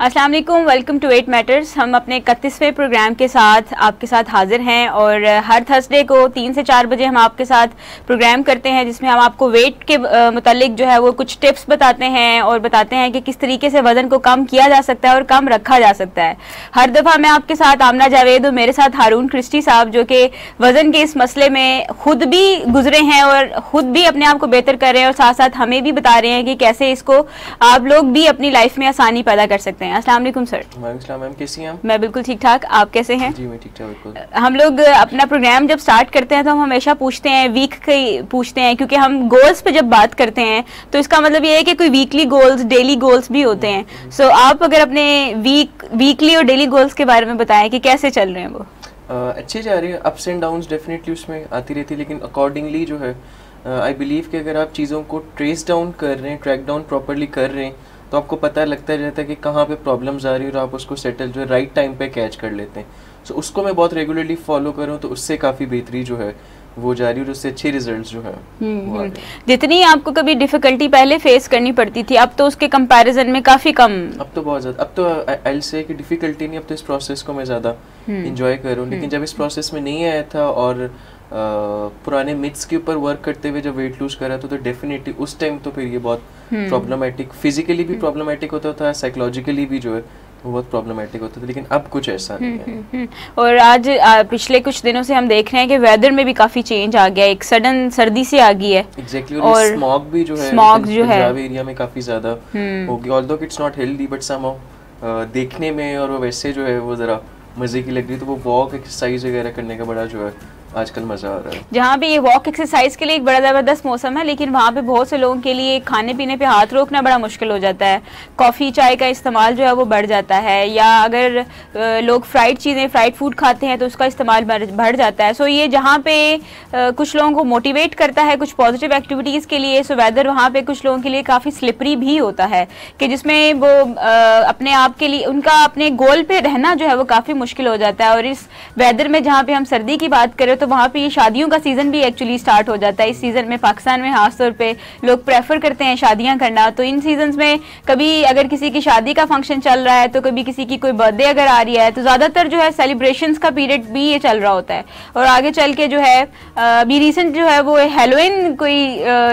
अस्सलाम वालेकुम, welcome to 8 matters. हम अपने 31वें प्रोग्राम के साथ आपके साथ हाजिर हैं और हर थर्सडे को 3 से 4 बजे हम आपके साथ प्रोग्राम करते हैं जिसमें हम आपको वेट के मुतालिक जो है वो कुछ टिप्स बताते हैं और बताते हैं कि किस तरीके से वज़न को कम किया जा सकता है और कम रखा जा सकता है। हर दफ़ा मैं आपके साथ आमना जावेद और मेरे साथ हारून क्रिस्टी साहब जो कि वज़न के इस मसले में खुद भी गुजरे हैं और ख़ुद भी अपने आप को बेहतर कर रहे हैं और साथ साथ हमें भी बता रहे हैं कि कैसे इसको आप लोग भी अपनी लाइफ में आसानी पैदा कर सकते हैं। अस्सलाम वालेकुम सर। वालेकुम मैम, कैसी हैं? मैं बिल्कुल ठीक ठाक, आप कैसे हैं? जी मैं ठीक ठाक बिल्कुल। हम लोग अपना प्रोग्राम जब स्टार्ट करते हैं तो हम हमेशा पूछते हैं वीक के पूछते हैं, क्योंकि हम गोल्स पे जब बात करते हैं तो इसका मतलब ये है कि कोई वीकली गोल्स डेली गोल्स भी होते हैं। सो आप अगर अपने वीकली और डेली गोल्स के बारे में बताएं कि कैसे चल रहे हैं वो? अच्छे जा रहे हैं, अप्स एंड डाउन्स डेफिनेटली उसमें आती रहती है, लेकिन अकॉर्डिंगली जो है आई बिलीव कि अगर आप चीज़ों को ट्रेस डाउन कर रहे हैं, ट्रैक डाउन प्रॉपरली कर रहे हैं तो आपको पता लगता रहता है कि कहाँ पे प्रॉब्लम्स आ रही है और आप उसको सेटल जो है राइट टाइम पे कैच कर लेते हैं। सो उसको मैं बहुत रेगुलरली फॉलो करूँ तो उससे काफ़ी बेहतरी जो है वो जा रही है और उससे अच्छे रिजल्ट्स जो है जितनी आपको कभी डिफिकल्टी पहले फेस करनी पड़ती थी अब तो उसके कंपैरिजन में काफ़ी कम, अब तो बहुत ज़्यादा, अब तो आई विल से कि डिफिकल्टी नहीं, अब तो इस प्रोसेस को मैं ज़्यादा इंजॉय कर रहा हूँ। लेकिन जब इस प्रोसेस में नहीं आया था और पुराने मिथ्स के ऊपर वर्क करते हुए जब वेट लूज करा तो डेफिनेटली उस टाइम तो फिर ये बहुत प्रॉब्लमेटिक, फिजिकली भी प्रॉब्लमेटिक होता था, साइकोलॉजिकली भी जो है वो बहुत प्रॉब्लमेटिक होता था, लेकिन अब कुछ ऐसा नहीं है। और आज पिछले कुछ दिनों से हम देख रहे हैं कि वेदर में भी काफी चेंज आ गया, एक सडन सर्दी सी आ गई है। एग्जैक्टली, और स्मॉग भी जो है पंजाब एरिया में काफी ज्यादा हो गया, although it's not healthy but somehow देखने में और वो वैसे जो है वो जरा मजे की लग रही, तो वो वॉक एक्सरसाइज वगैरह करने का बड़ा जो है आजकल मजा आ रहा है। जहाँ पे ये वॉक एक्सरसाइज के लिए एक बड़ा ज़बरदस्त मौसम है, लेकिन वहाँ पे बहुत से लोगों के लिए खाने पीने पे हाथ रोकना बड़ा मुश्किल हो जाता है। कॉफ़ी चाय का इस्तेमाल जो है वो बढ़ जाता है, या अगर लोग फ्राइड चीज़ें फ्राइड फूड खाते हैं तो उसका इस्तेमाल बढ़ जाता है। सो ये जहाँ पे कुछ लोगों को मोटिवेट करता है कुछ पॉजिटिव एक्टिविटीज़ के लिए, सो वेदर वहाँ पे कुछ लोगों के लिए काफ़ी स्लिपरी भी होता है कि जिसमें वो अपने आप के लिए उनका अपने गोल पे रहना जो है वो काफ़ी मुश्किल हो जाता है। और इस वेदर में जहाँ पे हम सर्दी की बात करें तो वहाँ पे ये शादियों का सीज़न भी एक्चुअली स्टार्ट हो जाता है। इस सीज़न में पाकिस्तान में खास तौर पे लोग प्रेफर करते हैं शादियाँ करना, तो इन सीजन्स में कभी अगर किसी की शादी का फंक्शन चल रहा है तो कभी किसी की कोई बर्थडे अगर आ रही है तो ज़्यादातर जो है सेलिब्रेशंस का पीरियड भी ये चल रहा होता है। और आगे चल के जो है अभी रिसेंट जो है वो हेलोइन कोई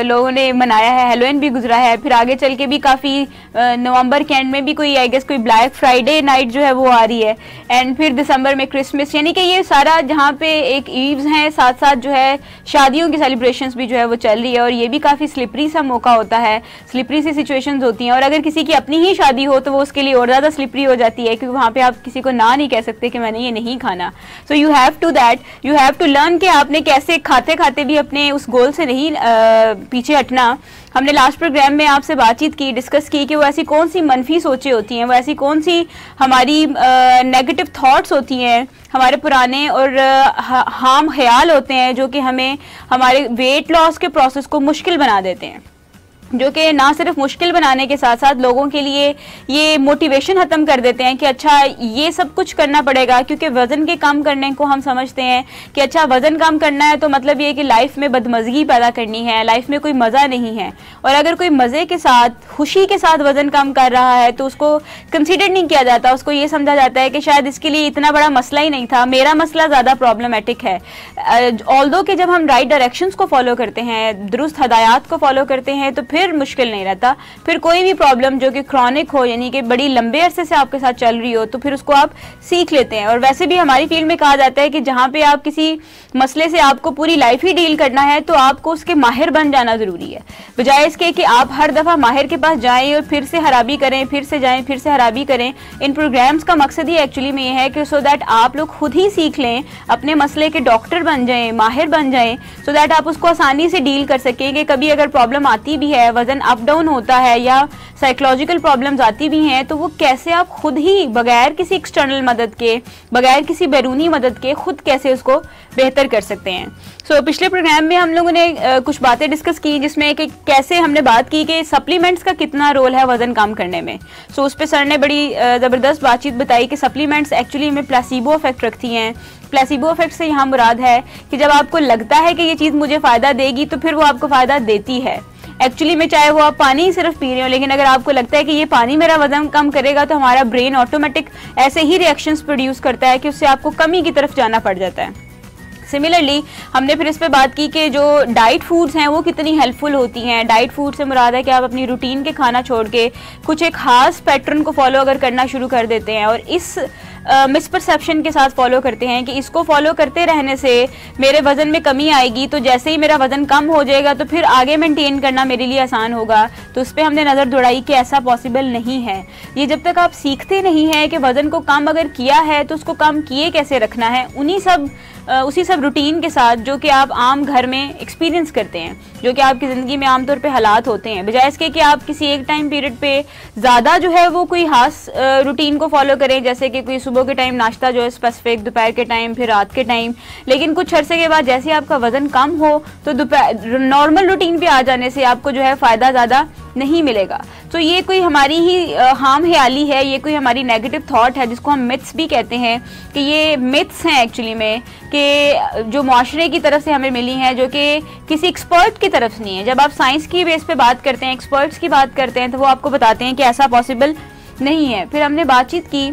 लोगों ने मनाया है, हेलोइन भी गुजरा है, फिर आगे चल के भी काफ़ी नवंबर के एंड में भी कोई आई गेस कोई ब्लैक फ्राइडे नाइट जो है वो आ रही है, एंड फिर दिसंबर में क्रिसमस, यानी कि ये सारा जहाँ पे एक ईव्स हैं साथ साथ जो है शादियों की सेलिब्रेशंस भी जो है वो चल रही है। और ये भी काफ़ी स्लिपरी सा मौका होता है, स्लिपरी सी सिचुएशंस होती हैं। और अगर किसी की अपनी ही शादी हो तो वो उसके लिए और ज़्यादा स्लिपरी हो जाती है, क्योंकि वहाँ पे आप किसी को ना नहीं कह सकते कि मैंने ये नहीं खाना। So you have to learn कि आपने कैसे खाते खाते भी अपने उस गोल से नहीं पीछे हटना। हमने लास्ट प्रोग्राम में आपसे बातचीत की, डिस्कस की कि वो ऐसी कौन सी मनफी सोचें होती हैं, वो ऐसी कौन सी हमारी नेगेटिव थॉट्स होती हैं, हमारे पुराने और हार्म ख्याल होते हैं जो कि हमें हमारे वेट लॉस के प्रोसेस को मुश्किल बना देते हैं, जो कि ना सिर्फ मुश्किल बनाने के साथ साथ लोगों के लिए ये मोटिवेशन ख़त्म कर देते हैं कि अच्छा ये सब कुछ करना पड़ेगा, क्योंकि वज़न के कम करने को हम समझते हैं कि अच्छा वज़न कम करना है तो मतलब ये कि लाइफ में बदमज़गी पैदा करनी है, लाइफ में कोई मज़ा नहीं है। और अगर कोई मज़े के साथ खुशी के साथ वज़न कम कर रहा है तो उसको कंसिडर नहीं किया जाता, उसको ये समझा जाता है कि शायद इसके लिए इतना बड़ा मसला ही नहीं था, मेरा मसला ज़्यादा प्रॉब्लमेटिक है। ऑल्दो कि जब हम राइट डायरेक्शंस को फॉलो करते हैं, दुरुस्त हदायत को फॉलो करते हैं तो फिर मुश्किल नहीं रहता। फिर कोई भी प्रॉब्लम जो कि क्रॉनिक हो, यानी कि बड़ी लंबे अरसे से आपके साथ चल रही हो, तो फिर उसको आप सीख लेते हैं। और वैसे भी हमारी फील्ड में कहा जाता है कि जहाँ पे आप किसी मसले से आपको पूरी लाइफ ही डील करना है तो आपको उसके माहिर बन जाना ज़रूरी है, बजाय इसके कि आप हर दफ़ा माहिर के पास जाएं और फिर से खराबी करें, फिर से जाएं, फिर से खराबी करें। इन प्रोग्राम्स का मकसद ही एक्चुअली में ये है कि सो दैट आप लोग खुद ही सीख लें, अपने मसले के डॉक्टर बन जाएं, माहिर बन जाएं, सो दैट आप उसको आसानी से डील कर सकें कि कभी अगर प्रॉब्लम आती भी है, वजन अप डाउन होता है या साइकोलॉजिकल प्रॉब्लम्स आती भी हैं, तो वो कैसे आप खुद ही बगैर किसी एक्सटर्नल मदद के, बगैर किसी बैरूनी मदद के खुद कैसे उसको बेहतर कर सकते हैं। सो पिछले प्रोग्राम में हम लोगों ने कुछ बातें डिस्कस की, जिसमें कि कैसे हमने बात की कि सप्लीमेंट्स का कितना रोल है वज़न कम करने में। सो उस पर सर ने बड़ी ज़बरदस्त बातचीत बताई कि सप्लीमेंट्स एक्चुअली में प्लेसिबो इफेक्ट रखती हैं। प्लेसिबो इफेक्ट से यहाँ मुराद है कि जब आपको लगता है कि ये चीज़ मुझे फ़ायदा देगी तो फिर वो आपको फ़ायदा देती है। एक्चुअली में चाहे वो आप पानी ही सिर्फ पी रहे हो, लेकिन अगर आपको लगता है कि ये पानी मेरा वजन कम करेगा, तो हमारा ब्रेन ऑटोमेटिक ऐसे ही रिएक्शंस प्रोड्यूस करता है कि उससे आपको कमी की तरफ जाना पड़ जाता है। सिमिलरली हमने फिर इस पे बात की कि जो डाइट फूड्स हैं वो कितनी हेल्पफुल होती हैं। डाइट फूड से मुराद है कि आप अपनी रूटीन के खाना छोड़ के कुछ एक खास पैटर्न को फॉलो अगर करना शुरू कर देते हैं और इस मिसपरसेप्शन के साथ फॉलो करते हैं कि इसको फॉलो करते रहने से मेरे वज़न में कमी आएगी, तो जैसे ही मेरा वज़न कम हो जाएगा तो फिर आगे मेंटेन करना मेरे लिए आसान होगा, तो उस पर हमने नज़र दौड़ाई कि ऐसा पॉसिबल नहीं है। ये जब तक आप सीखते नहीं हैं कि वज़न को कम अगर किया है तो उसको कम किए कैसे रखना है, उसी सब रूटीन के साथ जो कि आप आम घर में एक्सपीरियंस करते हैं, जो कि आपकी ज़िंदगी में आमतौर पे हालात होते हैं, बजाय इसके कि आप किसी एक टाइम पीरियड पे ज़्यादा जो है वो कोई खास रूटीन को फॉलो करें, जैसे कि कोई सुबह के टाइम नाश्ता जो है स्पेसिफिक, दोपहर के टाइम, फिर रात के टाइम, लेकिन कुछ अरसे के बाद जैसे आपका वज़न कम हो तो दोपहर नॉर्मल रूटीन पे आ जाने से आपको जो है फ़ायदा ज़्यादा नहीं मिलेगा। तो ये कोई हमारी ही हार्म ख्याली है, ये कोई हमारी नेगेटिव थॉट है जिसको हम मिथ्स भी कहते हैं, कि ये मिथ्स हैं एक्चुअली में, कि जो माशरे की तरफ से हमें मिली हैं, जो कि किसी एक्सपर्ट की तरफ से नहीं है। जब आप साइंस की बेस पे बात करते हैं, एक्सपर्ट्स की बात करते हैं, तो वो आपको बताते हैं कि ऐसा पॉसिबल नहीं है। फिर हमने बातचीत की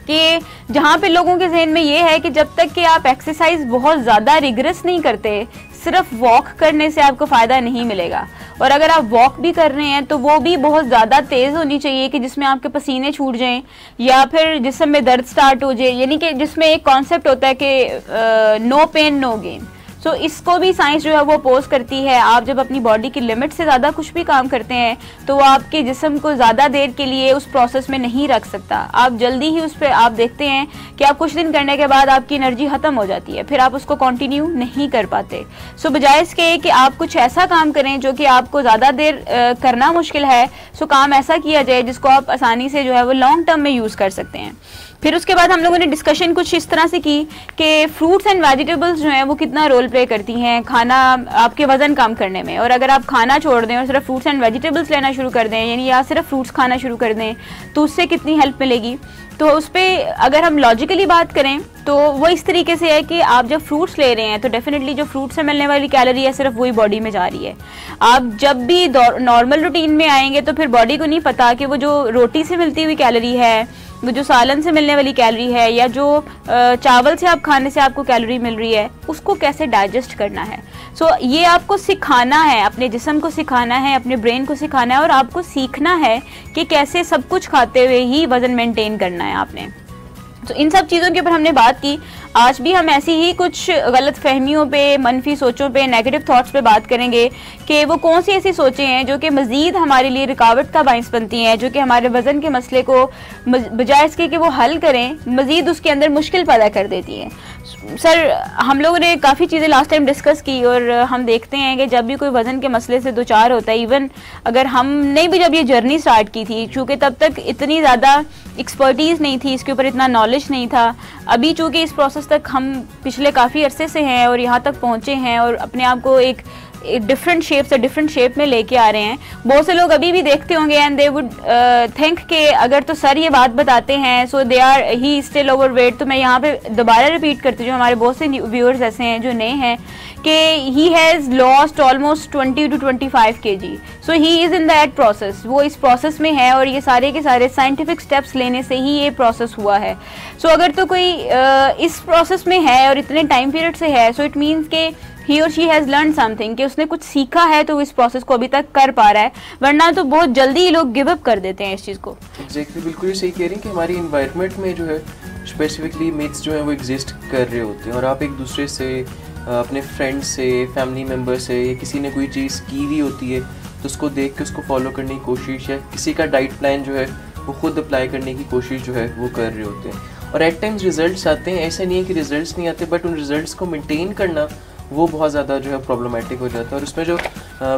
कि जहाँ पे लोगों के जहन में ये है कि जब तक कि आप एक्सरसाइज बहुत ज़्यादा रिगरस नहीं करते, सिर्फ वॉक करने से आपको फ़ायदा नहीं मिलेगा, और अगर आप वॉक भी कर रहे हैं तो वो भी बहुत ज़्यादा तेज़ होनी चाहिए कि जिसमें आपके पसीने छूट जाएं या फिर जिस्म में दर्द स्टार्ट हो जाए, यानी कि जिसमें एक कॉन्सेप्ट होता है कि नो पेन नो गेन। सो इसको भी साइंस जो है वो अपोज करती है। आप जब अपनी बॉडी की लिमिट से ज़्यादा कुछ भी काम करते हैं तो वो आपके जिस्म को ज़्यादा देर के लिए उस प्रोसेस में नहीं रख सकता। आप जल्दी ही उस पर आप देखते हैं कि आप कुछ दिन करने के बाद आपकी एनर्जी ख़त्म हो जाती है, फिर आप उसको कंटिन्यू नहीं कर पाते। सो बजाय इसके कि आप कुछ ऐसा काम करें जो कि आपको ज़्यादा देर करना मुश्किल है, सो काम ऐसा किया जाए जिसको आप आसानी से जो है वो लॉन्ग टर्म में यूज़ कर सकते हैं। फिर उसके बाद हम लोगों ने डिस्कशन कुछ इस तरह से की कि फ्रूट्स एंड वेजिटेबल्स जो हैं वो कितना रोल प्ले करती हैं खाना आपके वज़न कम करने में, और अगर आप खाना छोड़ दें और सिर्फ फ्रूट्स एंड वेजिटेबल्स लेना शुरू कर दें, यानी या सिर्फ फ्रूट्स खाना शुरू कर दें, तो उससे कितनी हेल्प मिलेगी। तो उस पर अगर हम लॉजिकली बात करें तो वो इस तरीके से है कि आप जब फ्रूट्स ले रहे हैं तो डेफिनेटली जो फ्रूट से मिलने वाली कैलोरी है सिर्फ वही बॉडी में जा रही है। आप जब भी नॉर्मल रूटीन में आएंगे तो फिर बॉडी को नहीं पता कि वो जो रोटी से मिलती हुई कैलोरी है, वो जो सालन से मिलने वाली कैलोरी है, या जो चावल से आप खाने से आपको कैलोरी मिल रही है, उसको कैसे डाइजेस्ट करना है। सो ये आपको सिखाना है, अपने जिस्म को सिखाना है, अपने ब्रेन को सिखाना है, और आपको सीखना है कि कैसे सब कुछ खाते हुए ही वज़न मेंटेन करना है आपने। तो इन सब चीज़ों के ऊपर हमने बात की। आज भी हम ऐसी ही कुछ गलत फहमियों पे, मनफी सोचों पे, नेगेटिव थॉट्स पे बात करेंगे कि वो कौन सी ऐसी सोचें हैं जो कि मज़ीद हमारे लिए रुकावट का बाइस बनती हैं, जो कि हमारे वज़न के मसले को बजाय इसके कि वो हल करें, मज़ीद उसके अंदर मुश्किल पैदा कर देती हैं। सर, हम लोगों ने काफ़ी चीज़ें लास्ट टाइम डिस्कस की, और हम देखते हैं कि जब भी कोई वज़न के मसले से दो चार होता है, इवन अगर हमने भी जब ये जर्नी स्टार्ट की थी, चूँकि तब तक इतनी ज़्यादा एक्सपर्टीज़ नहीं थी, इसके ऊपर इतना नॉलेज नहीं था। अभी चूँकि इस प्रोसेस तक हम पिछले काफ़ी अरसे से हैं और यहाँ तक पहुँचे हैं और अपने आप को एक डिफरेंट शेप से डिफरेंट शेप में लेके आ रहे हैं। बहुत से लोग अभी भी देखते होंगे एंड दे वुड थिंक कि अगर तो सर ये बात बताते हैं सो दे आर ही स्टिल ओवर वेट। तो मैं यहाँ पे दोबारा रिपीट करती हूँ, हमारे बहुत से व्यूअर्स ऐसे हैं जो नए हैं, कि he has lost almost 20 to 25 kg। So he is in that process, वो इस प्रोसेस में है, और ये सारे के सारे साइंटिफिक स्टेप्स लेने से ही ये प्रोसेस हुआ है। सो अगर तो कोई इस प्रोसेस में है और इतने टाइम पीरियड से है, सो इट मीन्स के ही और शी हैज़ लर्न समथिंग, कि उसने कुछ सीखा है तो इस प्रोसेस को अभी तक कर पा रहा है, वरना तो बहुत जल्दी लोग गिव अप कर देते हैं इस चीज़ को। एग्जैक्टली, बिल्कुल ही सही कह रही हैं कि हमारी इन्वायरमेंट में जो है स्पेसिफिकली मिथ्स जो है वो एग्जिस्ट कर रहे होते हैं, और आप एक दूसरे से, अपने फ्रेंड्स से, फैमिली मेम्बर से, या किसी ने कोई चीज़ की हुई होती है तो उसको देख के उसको फॉलो करने की कोशिश, या किसी का डाइट प्लान जो है वो खुद अप्लाई करने की कोशिश जो है वो कर रहे होते हैं। और एट टाइम्स रिजल्ट्स आते हैं, ऐसा नहीं है कि रिजल्ट्स नहीं आते, बट उन रिजल्ट्स को मेंटेन करना वो बहुत ज़्यादा जो है प्रॉब्लमेटिक हो जाता है। और उसमें जो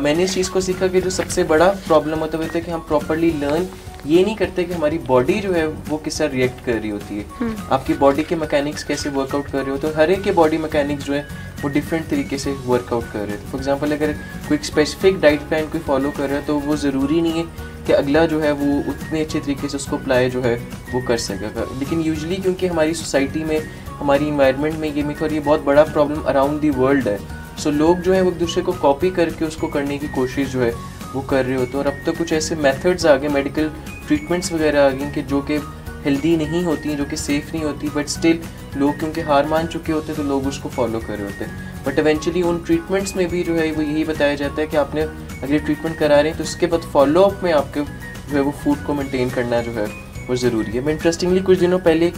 मैंने इस चीज़ को सीखा कि जो सबसे बड़ा प्रॉब्लम होता है कि हम प्रॉपरली लर्न ये नहीं करते कि हमारी बॉडी जो है वो किस तरह रिएक्ट कर रही होती है, आपकी बॉडी के मैकेनिक्स कैसे वर्कआउट कर रहे होते हैं। हर एक के बॉडी मैकेनिक्स जो है वो डिफरेंट तरीके से वर्कआउट कर रहे हैं। फॉर एग्जांपल, अगर कोई स्पेसिफिक डाइट प्लान कोई फॉलो कर रहा है तो वो ज़रूरी नहीं है कि अगला जो है वो उतने अच्छे तरीके से उसको अप्लाई जो है वो कर सकेगा। लेकिन यूजुअली क्योंकि हमारी सोसाइटी में, हमारी इन्वायरमेंट में ये मिथ, और ये बहुत बड़ा प्रॉब्लम अराउंड दी वर्ल्ड है, सो लोग जो है वो एक दूसरे को कॉपी करके उसको करने की कोशिश जो है वो कर रहे होते हैं। और अब तो कुछ ऐसे मेथड्स आ गए, मेडिकल ट्रीटमेंट्स वगैरह आ गए कि जो कि हेल्दी नहीं होती हैं, जो कि सेफ़ नहीं होती, बट स्टिल लोग क्योंकि हार मान चुके होते हैं तो लोग उसको फॉलो कर रहे होते हैं। बट इवेंचुअली उन ट्रीटमेंट्स में भी जो है वो यही बताया जाता है कि आपने अगर ये ट्रीटमेंट करा रहे हैं तो उसके बाद फॉलोअप में आपके जो है वो फूड को मेंटेन करना जो है वो ज़रूरी है। मैं इंटरेस्टिंगली कुछ दिनों पहले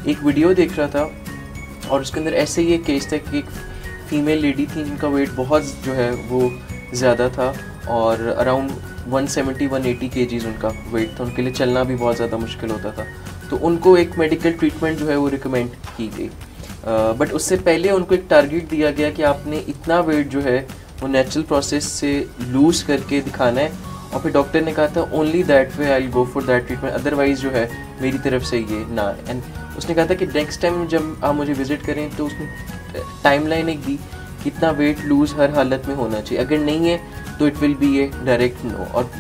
एक वीडियो देख रहा था और उसके अंदर ऐसे ही एक केस था कि एक फ़ीमेल लेडी थी जिनका वेट बहुत जो है वो ज़्यादा था और अराउंड 170-180 kgs उनका वेट था। उनके लिए चलना भी बहुत ज़्यादा मुश्किल होता था, तो उनको एक मेडिकल ट्रीटमेंट जो है वो रिकमेंड की गई। बट उससे पहले उनको एक टारगेट दिया गया कि आपने इतना वेट जो है वो नेचुरल प्रोसेस से लूज़ करके दिखाना है, और फिर डॉक्टर ने कहा था only that way I will go for that treatment, otherwise जो है मेरी तरफ से ये ना। एंड उसने कहा था कि नेक्स्ट टाइम जब आप मुझे विज़िट करें तो उसने टाइमलाइन एक दी कि इतना वेट लूज़ हर हालत में होना चाहिए, अगर नहीं है तो it will be a direct no. और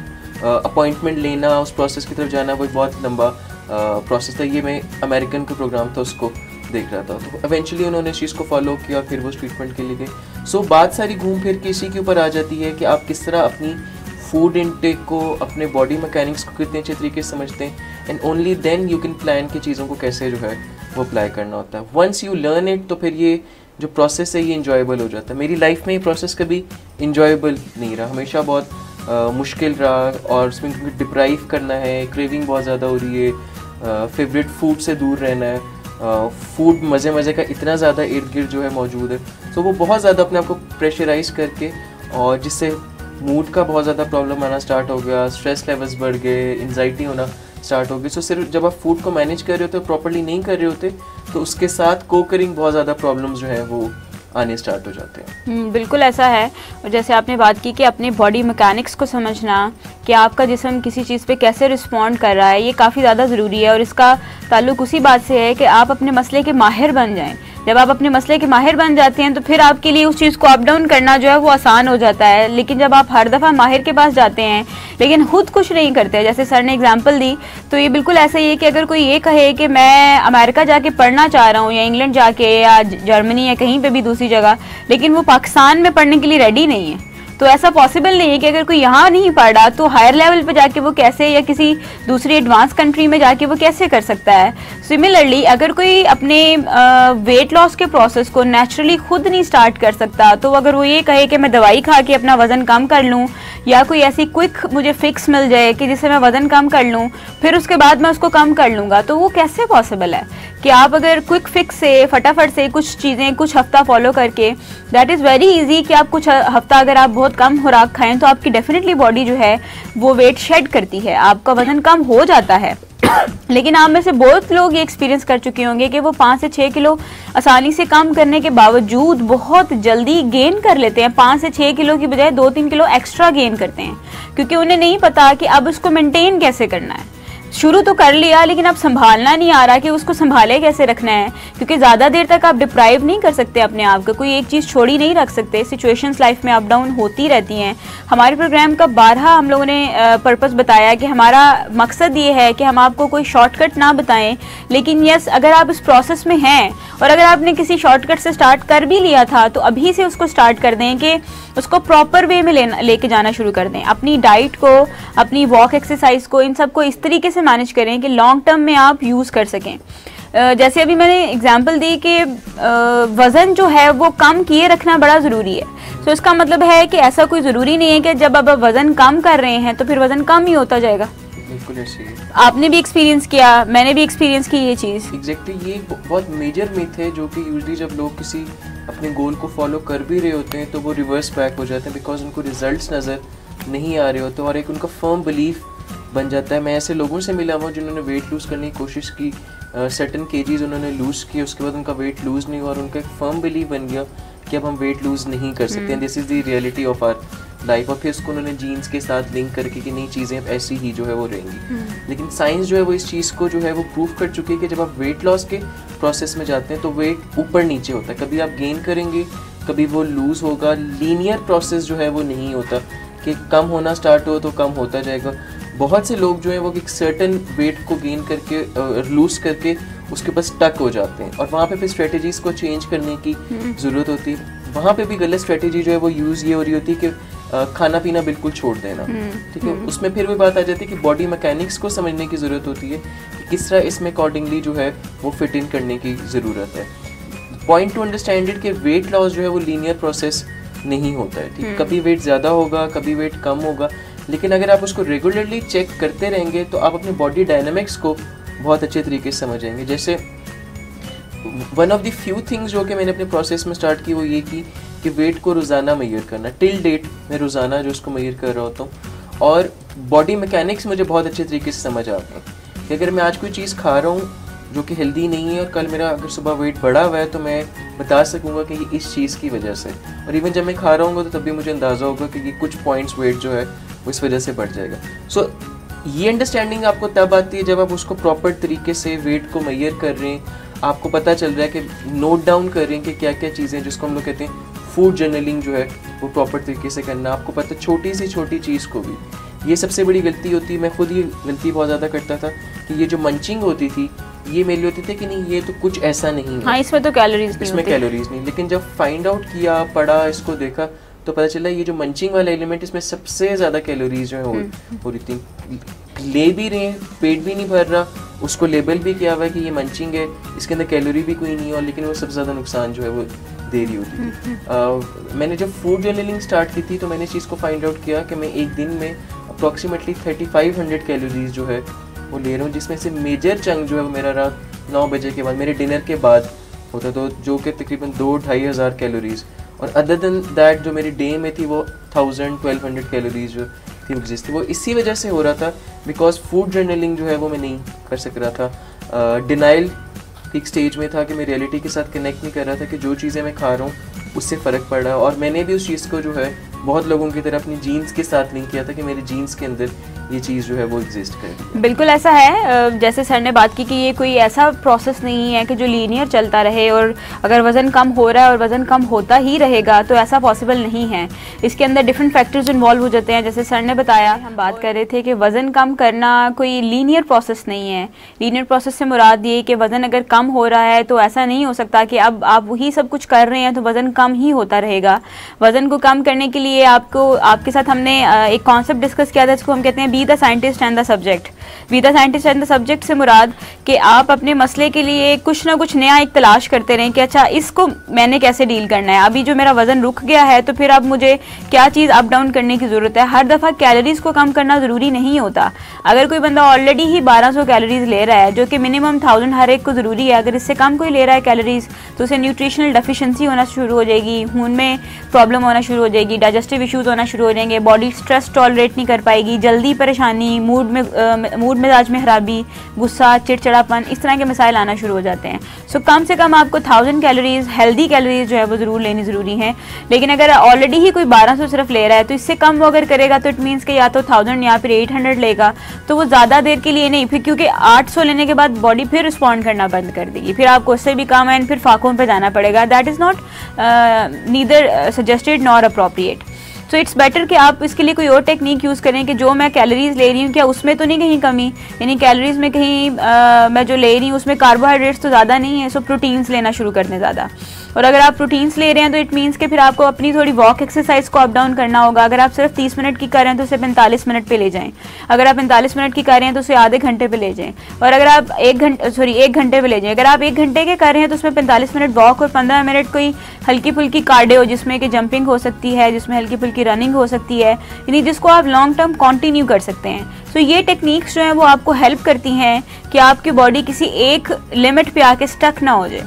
अपॉइंटमेंट लेना, उस प्रोसेस की तरफ जाना, वो बहुत लंबा प्रोसेस था। ये मैं अमेरिकन का प्रोग्राम था उसको देख रहा था, तो इवेंचुअली उन्होंने इस चीज़ को फॉलो किया और फिर वो ट्रीटमेंट के लिए गए। सो बात सारी घूम फिर के इसी के ऊपर आ जाती है कि आप किस तरह अपनी फूड इनटेक को, अपने बॉडी मैकेनिक्स को कितने अच्छे तरीके से समझते हैं, and only then you can plan की चीज़ों को कैसे जो है वो अप्लाई करना होता है। वंस यू लर्न इट तो फिर ये जो प्रोसेस है ये इंजॉयबल हो जाता है। मेरी लाइफ में ये प्रोसेस कभी इंजॉयबल नहीं रहा, हमेशा बहुत मुश्किल रहा, और उसमें क्योंकि डिप्राइव करना है, क्रेविंग बहुत ज़्यादा हो रही है, फेवरेट फूड से दूर रहना है, फूड मज़े का इतना ज़्यादा इर्द गिर्द जो है मौजूद है, तो वो बहुत ज़्यादा अपने आप को प्रेशराइज करके, और जिससे मूड का बहुत ज़्यादा प्रॉब्लम आना स्टार्ट हो गया, स्ट्रेस लेवल्स बढ़ गए, एंजाइटी होना स्टार्ट हो गई। सो सिर्फ जब आप फूड को मैनेज कर रहे होते, प्रॉपर्ली नहीं कर रहे होते, तो उसके साथ कोकरिंग बहुत ज़्यादा प्रॉब्लम्स जो है वो आने स्टार्ट हो जाते हैं। बिल्कुल ऐसा है। और जैसे आपने बात की कि अपने बॉडी मैकेनिक्स को समझना कि आपका जिस्म किसी चीज़ पे कैसे रिस्पॉन्ड कर रहा है, ये काफ़ी ज़्यादा ज़रूरी है। और इसका ताल्लुक उसी बात से है कि आप अपने मसले के माहिर बन जाएं। जब आप अपने मसले के माहिर बन जाते हैं तो फिर आपके लिए उस चीज़ को अप डाउन करना जो है वो आसान हो जाता है। लेकिन जब आप हर दफ़ा माहिर के पास जाते हैं लेकिन खुद कुछ नहीं करते, जैसे सर ने एग्जांपल दी, तो ये बिल्कुल ऐसा ही है कि अगर कोई ये कहे कि मैं अमेरिका जाके पढ़ना चाह रहा हूँ या इंग्लैंड जाके या जर्मनी या कहीं पे भी दूसरी जगह, लेकिन वो पाकिस्तान में पढ़ने के लिए रेडी नहीं है, तो ऐसा पॉसिबल नहीं है कि अगर कोई यहाँ नहीं पढ़ रहा तो हायर लेवल पे जाके वो कैसे, या किसी दूसरी एडवांस कंट्री में जाके वो कैसे कर सकता है। सिमिलरली अगर कोई अपने वेट लॉस के प्रोसेस को नेचुरली खुद नहीं स्टार्ट कर सकता, तो अगर वो ये कहे कि मैं दवाई खा के अपना वज़न कम कर लूँ या कोई ऐसी क्विक मुझे फिक्स मिल जाए कि जिससे मैं वज़न कम कर लूँ फिर उसके बाद मैं उसको कम कर लूँगा, तो वो कैसे पॉसिबल है कि आप अगर क्विक फिक्स से फटाफट से कुछ चीज़ें कुछ हफ्ता फॉलो करके, दैट इज़ वेरी इजी कि आप कुछ हफ्ता अगर आप बहुत कम खुराक खाएं तो आपकी डेफिनेटली बॉडी जो है वो वेट शेड करती है, आपका वज़न कम हो जाता है। लेकिन आप में से बहुत लोग ये एक्सपीरियंस कर चुके होंगे कि वो 5 से 6 किलो आसानी से कम करने के बावजूद बहुत जल्दी गेन कर लेते हैं। 5 से 6 किलो की बजाय 2-3 किलो एक्स्ट्रा गेन करते हैं, क्योंकि उन्हें नहीं पता कि अब उसको मेंटेन कैसे करना है। शुरू तो कर लिया लेकिन अब संभालना नहीं आ रहा कि उसको संभाले कैसे रखना है, क्योंकि ज़्यादा देर तक आप डिप्राइव नहीं कर सकते अपने आप को, कोई एक चीज़ छोड़ी नहीं रख सकते। सिचुएशंस लाइफ में अप डाउन होती रहती हैं। हमारे प्रोग्राम का 12 हम लोगों ने पर्पस बताया कि हमारा मकसद ये है कि हम आपको कोई शॉर्टकट ना बताएं, लेकिन यस अगर आप इस प्रोसेस में हैं और अगर आपने किसी शॉर्टकट से स्टार्ट कर भी लिया था तो अभी से उसको स्टार्ट कर दें कि उसको प्रॉपर वे में लेके जाना शुरू कर दें। अपनी डाइट को, अपनी वॉक एक्सरसाइज को, इन सब को इस तरीके से मैनेज करें कि लॉन्ग टर्म में आप यूज़ कर सकें। जैसे अभी मैंने एग्जांपल दी कि वज़न जो है वो कम किए रखना बड़ा ज़रूरी है। तो इसका मतलब है कि ऐसा कोई ज़रूरी नहीं है कि जब आप वज़न कम कर रहे हैं तो फिर वज़न कम ही होता जाएगा। बिल्कुल ऐसे ही आपने भी एक्सपीरियंस किया, मैंने भी एक्सपीरियंस की ये चीज़। एग्जैक्टली ये बहुत मेजर मिथ है जो कि यूजली जब लोग किसी अपने गोल को फॉलो कर भी रहे होते हैं तो वो रिवर्स बैक हो जाते हैं, बिकॉज उनको रिजल्ट्स नज़र नहीं आ रहे होते और एक उनका फर्म बिलीफ बन जाता है। मैं ऐसे लोगों से मिला हुआ जिन्होंने वेट लूज़ करने की कोशिश की, सर्टन केजीज उन्होंने लूज़ किए, उसके बाद उनका वेट लूज़ नहीं हुआ और उनका एक फर्म बिलीफ बन गया कि अब हम वेट लूज़ नहीं कर सकते, this is the reality of our life. और फिर उसको उन्होंने जीन्स के साथ लिंक करके कि नई चीज़ें अब ऐसी ही जो है वो रहेंगी। लेकिन साइंस जो है वो इस चीज़ को जो है वो प्रूव कर चुकी है कि जब आप वेट लॉस के प्रोसेस में जाते हैं तो वेट ऊपर नीचे होता है, कभी आप गेन करेंगे कभी वो लूज़ होगा। लीनियर प्रोसेस जो है वो नहीं होता कि कम होना स्टार्ट हो तो कम होता जाएगा। बहुत से लोग जो है वो एक सर्टेन वेट को गेन करके लूज़ करके उसके पास स्टक हो जाते हैं और वहाँ पे फिर स्ट्रेटजीज़ को चेंज करने की ज़रूरत होती है। वहाँ पे भी गलत स्ट्रेटेजी जो है वो यूज़ ये हो रही होती है कि खाना पीना बिल्कुल छोड़ देना, ठीक है। उसमें फिर वही बात आ जाती है कि बॉडी मैकेनिक्स को समझने की ज़रूरत होती है कि किस तरह इसमें अकॉर्डिंगली जो है वो फिट इन करने की ज़रूरत है। पॉइंट टू अंडरस्टैंड इट कि वेट लॉस जो है वो लीनियर प्रोसेस नहीं होता है, ठीक। कभी वेट ज़्यादा होगा, कभी वेट कम होगा, लेकिन अगर आप उसको रेगुलरली चेक करते रहेंगे तो आप अपनी बॉडी डायनामिक्स को बहुत अच्छे तरीके से समझेंगे। जैसे one of the few things जो कि मैंने अपने प्रोसेस में स्टार्ट की वो ये की कि वेट को रोज़ाना मेजर करना। टिल डेट मैं रोज़ाना जो उसको मेजर कर रहा होता हूँ और बॉडी मैकेनिक्स मुझे बहुत अच्छे तरीके से समझ आते हैं कि अगर मैं आज कोई चीज़ खा रहा हूँ जो कि हेल्दी नहीं है और कल मेरा अगर सुबह वेट बढ़ा हुआ है तो मैं बता सकूँगा कि ये इस चीज़ की वजह से, और इवन जब मैं खा रहा हूँ तो तब भी मुझे अंदाज़ा होगा कि ये कुछ पॉइंट्स वेट जो है वो इस वजह से बढ़ जाएगा। सो ये अंडरस्टैंडिंग आपको तब आती है जब आप उसको प्रॉपर तरीके से वेट को मेजर कर रहे हैं, आपको पता चल रहा है कि नोट डाउन कर रहे हैं कि क्या क्या चीज़ें, जिसको हम लोग कहते हैं फूड जर्नलिंग जो है वो प्रॉपर तरीके से करना। आपको पता छोटी से छोटी चीज़ को भी, ये सबसे बड़ी गलती होती है, मैं खुद ये गलती बहुत ज़्यादा करता था कि ये जो मंचिंग होती थी ये मेरे लिए होती थी कि नहीं ये तो कुछ ऐसा नहीं है, हाँ इसमें तो कैलोरीज इसमें कैलोरीज नहीं। लेकिन जब फाइंड आउट किया, पढ़ा, इसको देखा तो पता चला ये जो मंचिंग वाला एलिमेंट इसमें सबसे ज़्यादा कैलोरीज जो है हो रही थी। ले भी रहे हैं, पेट भी नहीं भर रहा, उसको लेबल भी किया हुआ है कि ये मंचिंग है, इसके अंदर कैलोरी भी कोई नहीं है, और लेकिन वो सबसे ज़्यादा नुकसान जो है वो दे रही होती थी। मैंने जब फूड जर्नलिंग स्टार्ट की थी तो मैंने इस चीज़ को फाइंड आउट किया कि मैं एक दिन में अप्रॉक्सीमेटली 3500 कैलोरीज जो है वो ले रहा हूँ, जिसमें से मेजर चंक जो है वो मेरा रात 9 बजे के बाद, मेरे डिनर के बाद होता, तो जो कि तकरीबन 2-2.5 हज़ार कैलोरीज, और अदर देन दैट जो मेरी डे में थी वो 1000-1200 कैलोरीज जो थी एग्जिस्ट थी। वो इसी वजह से हो रहा था बिकॉज फूड जर्नलिंग जो है वो मैं नहीं कर सक रहा था। डिनाइल एक स्टेज में था कि मैं रियलिटी के साथ कनेक्ट नहीं कर रहा था कि जो चीज़ें मैं खा रहा हूँ उससे फ़र्क पड़ रहा है, और मैंने भी उस चीज़ को जो है बहुत लोगों की तरह अपनी जीन्स के साथ लिंक किया था कि मेरे जीन्स के अंदर ये चीज़ जो है वो एग्जिस्ट करे। बिल्कुल ऐसा है, जैसे सर ने बात की कि ये कोई ऐसा प्रोसेस नहीं है कि जो लीनियर चलता रहे, और अगर वज़न कम हो रहा है और वज़न कम होता ही रहेगा तो ऐसा पॉसिबल नहीं है। इसके अंदर डिफरेंट फैक्टर्स इन्वॉल्व हो जाते हैं। जैसे सर ने बताया, हम बात कर रहे थे कि वज़न कम करना कोई लीनियर प्रोसेस नहीं है। लीनियर प्रोसेस से मुराद ये कि वज़न अगर कम हो रहा है तो ऐसा नहीं हो सकता कि अब आप वही सब कुछ कर रहे हैं तो वज़न कम ही होता रहेगा। वज़न को कम करने के लिए आपके साथ हमने एक कॉन्सेप्ट डिस्कस किया था, जिसको हम कहते हैं be the scientist and the subject. Be the scientist and the subject से मुराद कि आप अपने मसले के लिए कुछ ना कुछ नया एक तलाश करते रहें कि अच्छा इसको मैंने कैसे डील करना है। अभी जो मेरा वज़न रुक गया है तो फिर अब मुझे क्या चीज़ अप डाउन करने की ज़रूरत है। हर दफ़ा कैलोरीज़ को कम करना ज़रूरी नहीं होता। अगर कोई बंदा ऑलरेडी ही 1200 कैलोरीज़ ले रहा है, जो कि मिनिमम 1000 हर एक को ज़रूरी है, अगर इससे कम कोई ले रहा है कैलोरीज़ तो उसे न्यूट्रिशनल डेफिशिएंसी होना शुरू हो जाएगी, खून में प्रॉब्लम होना शुरू हो जाएगी, डाइजेस्टिव इश्यूज़ होना शुरू हो जाएंगे, बॉडी स्ट्रेस टॉलरेट नहीं कर पाएगी, जल्दी परेशानी, मूड मिजाज में खराबी, गुस्सा, चिड़चिड़ापन, इस तरह के मसाइल आना शुरू हो जाते हैं। सो कम से कम आपको 1000 कैलोरीज हेल्दी कैलोरीज जो है वो ज़रूर लेनी ज़रूरी है। लेकिन अगर ऑलरेडी ही कोई 1200 सिर्फ ले रहा है तो इससे कम वो अगर करेगा तो इट मीन्स कि या तो 1000 या फिर 800 लेगा, तो वो ज़्यादा देर के लिए नहीं, फिर क्योंकि 800 लेने के बाद बॉडी फिर रिस्पॉन्ड करना बंद कर देगी, फिर आपको उससे भी कम एंड फिर फाकों पर जाना पड़ेगा। That is not neither suggested nor appropriate. So it's better कि आप इसके लिए कोई और टेक्निक यूज़ करें कि जो मैं कैलोरीज ले रही हूँ क्या उसमें तो नहीं कहीं कमी, यानी कैलोरीज में कहीं मैं जो ले रही हूँ उसमें कार्बोहाइड्रेट्स तो ज़्यादा नहीं है, सो प्रोटीन्स लेना शुरू कर दें ज़्यादा। और अगर आप प्रोटीन्स ले रहे हैं तो इट मीन्स कि फिर आपको अपनी थोड़ी वॉक एक्सरसाइज को अप डाउन करना होगा। अगर आप सिर्फ 30 मिनट की कर रहे हैं तो उसे 45 मिनट पे ले जाएं। अगर आप 45 मिनट की कर रहे हैं तो उसे आधे घंटे पे ले जाएं। और अगर आप 1 घंटे पे ले जाएं। अगर आप 1 घंटे के कर रहे हैं तो उसमें 45 मिनट वॉक और 15 मिनट कोई हल्की फुल्की कार्डियो, जिसमें कि जंपिंग हो सकती है, जिसमें हल्की फुल्की रनिंग हो सकती है, यानी जिसको आप लॉन्ग टर्म कंटिन्यू कर सकते हैं। तो ये टेक्निक्स जो हैं वो आपको हेल्प करती हैं कि आपकी बॉडी किसी एक लिमिट पे आके स्टक ना हो जाए।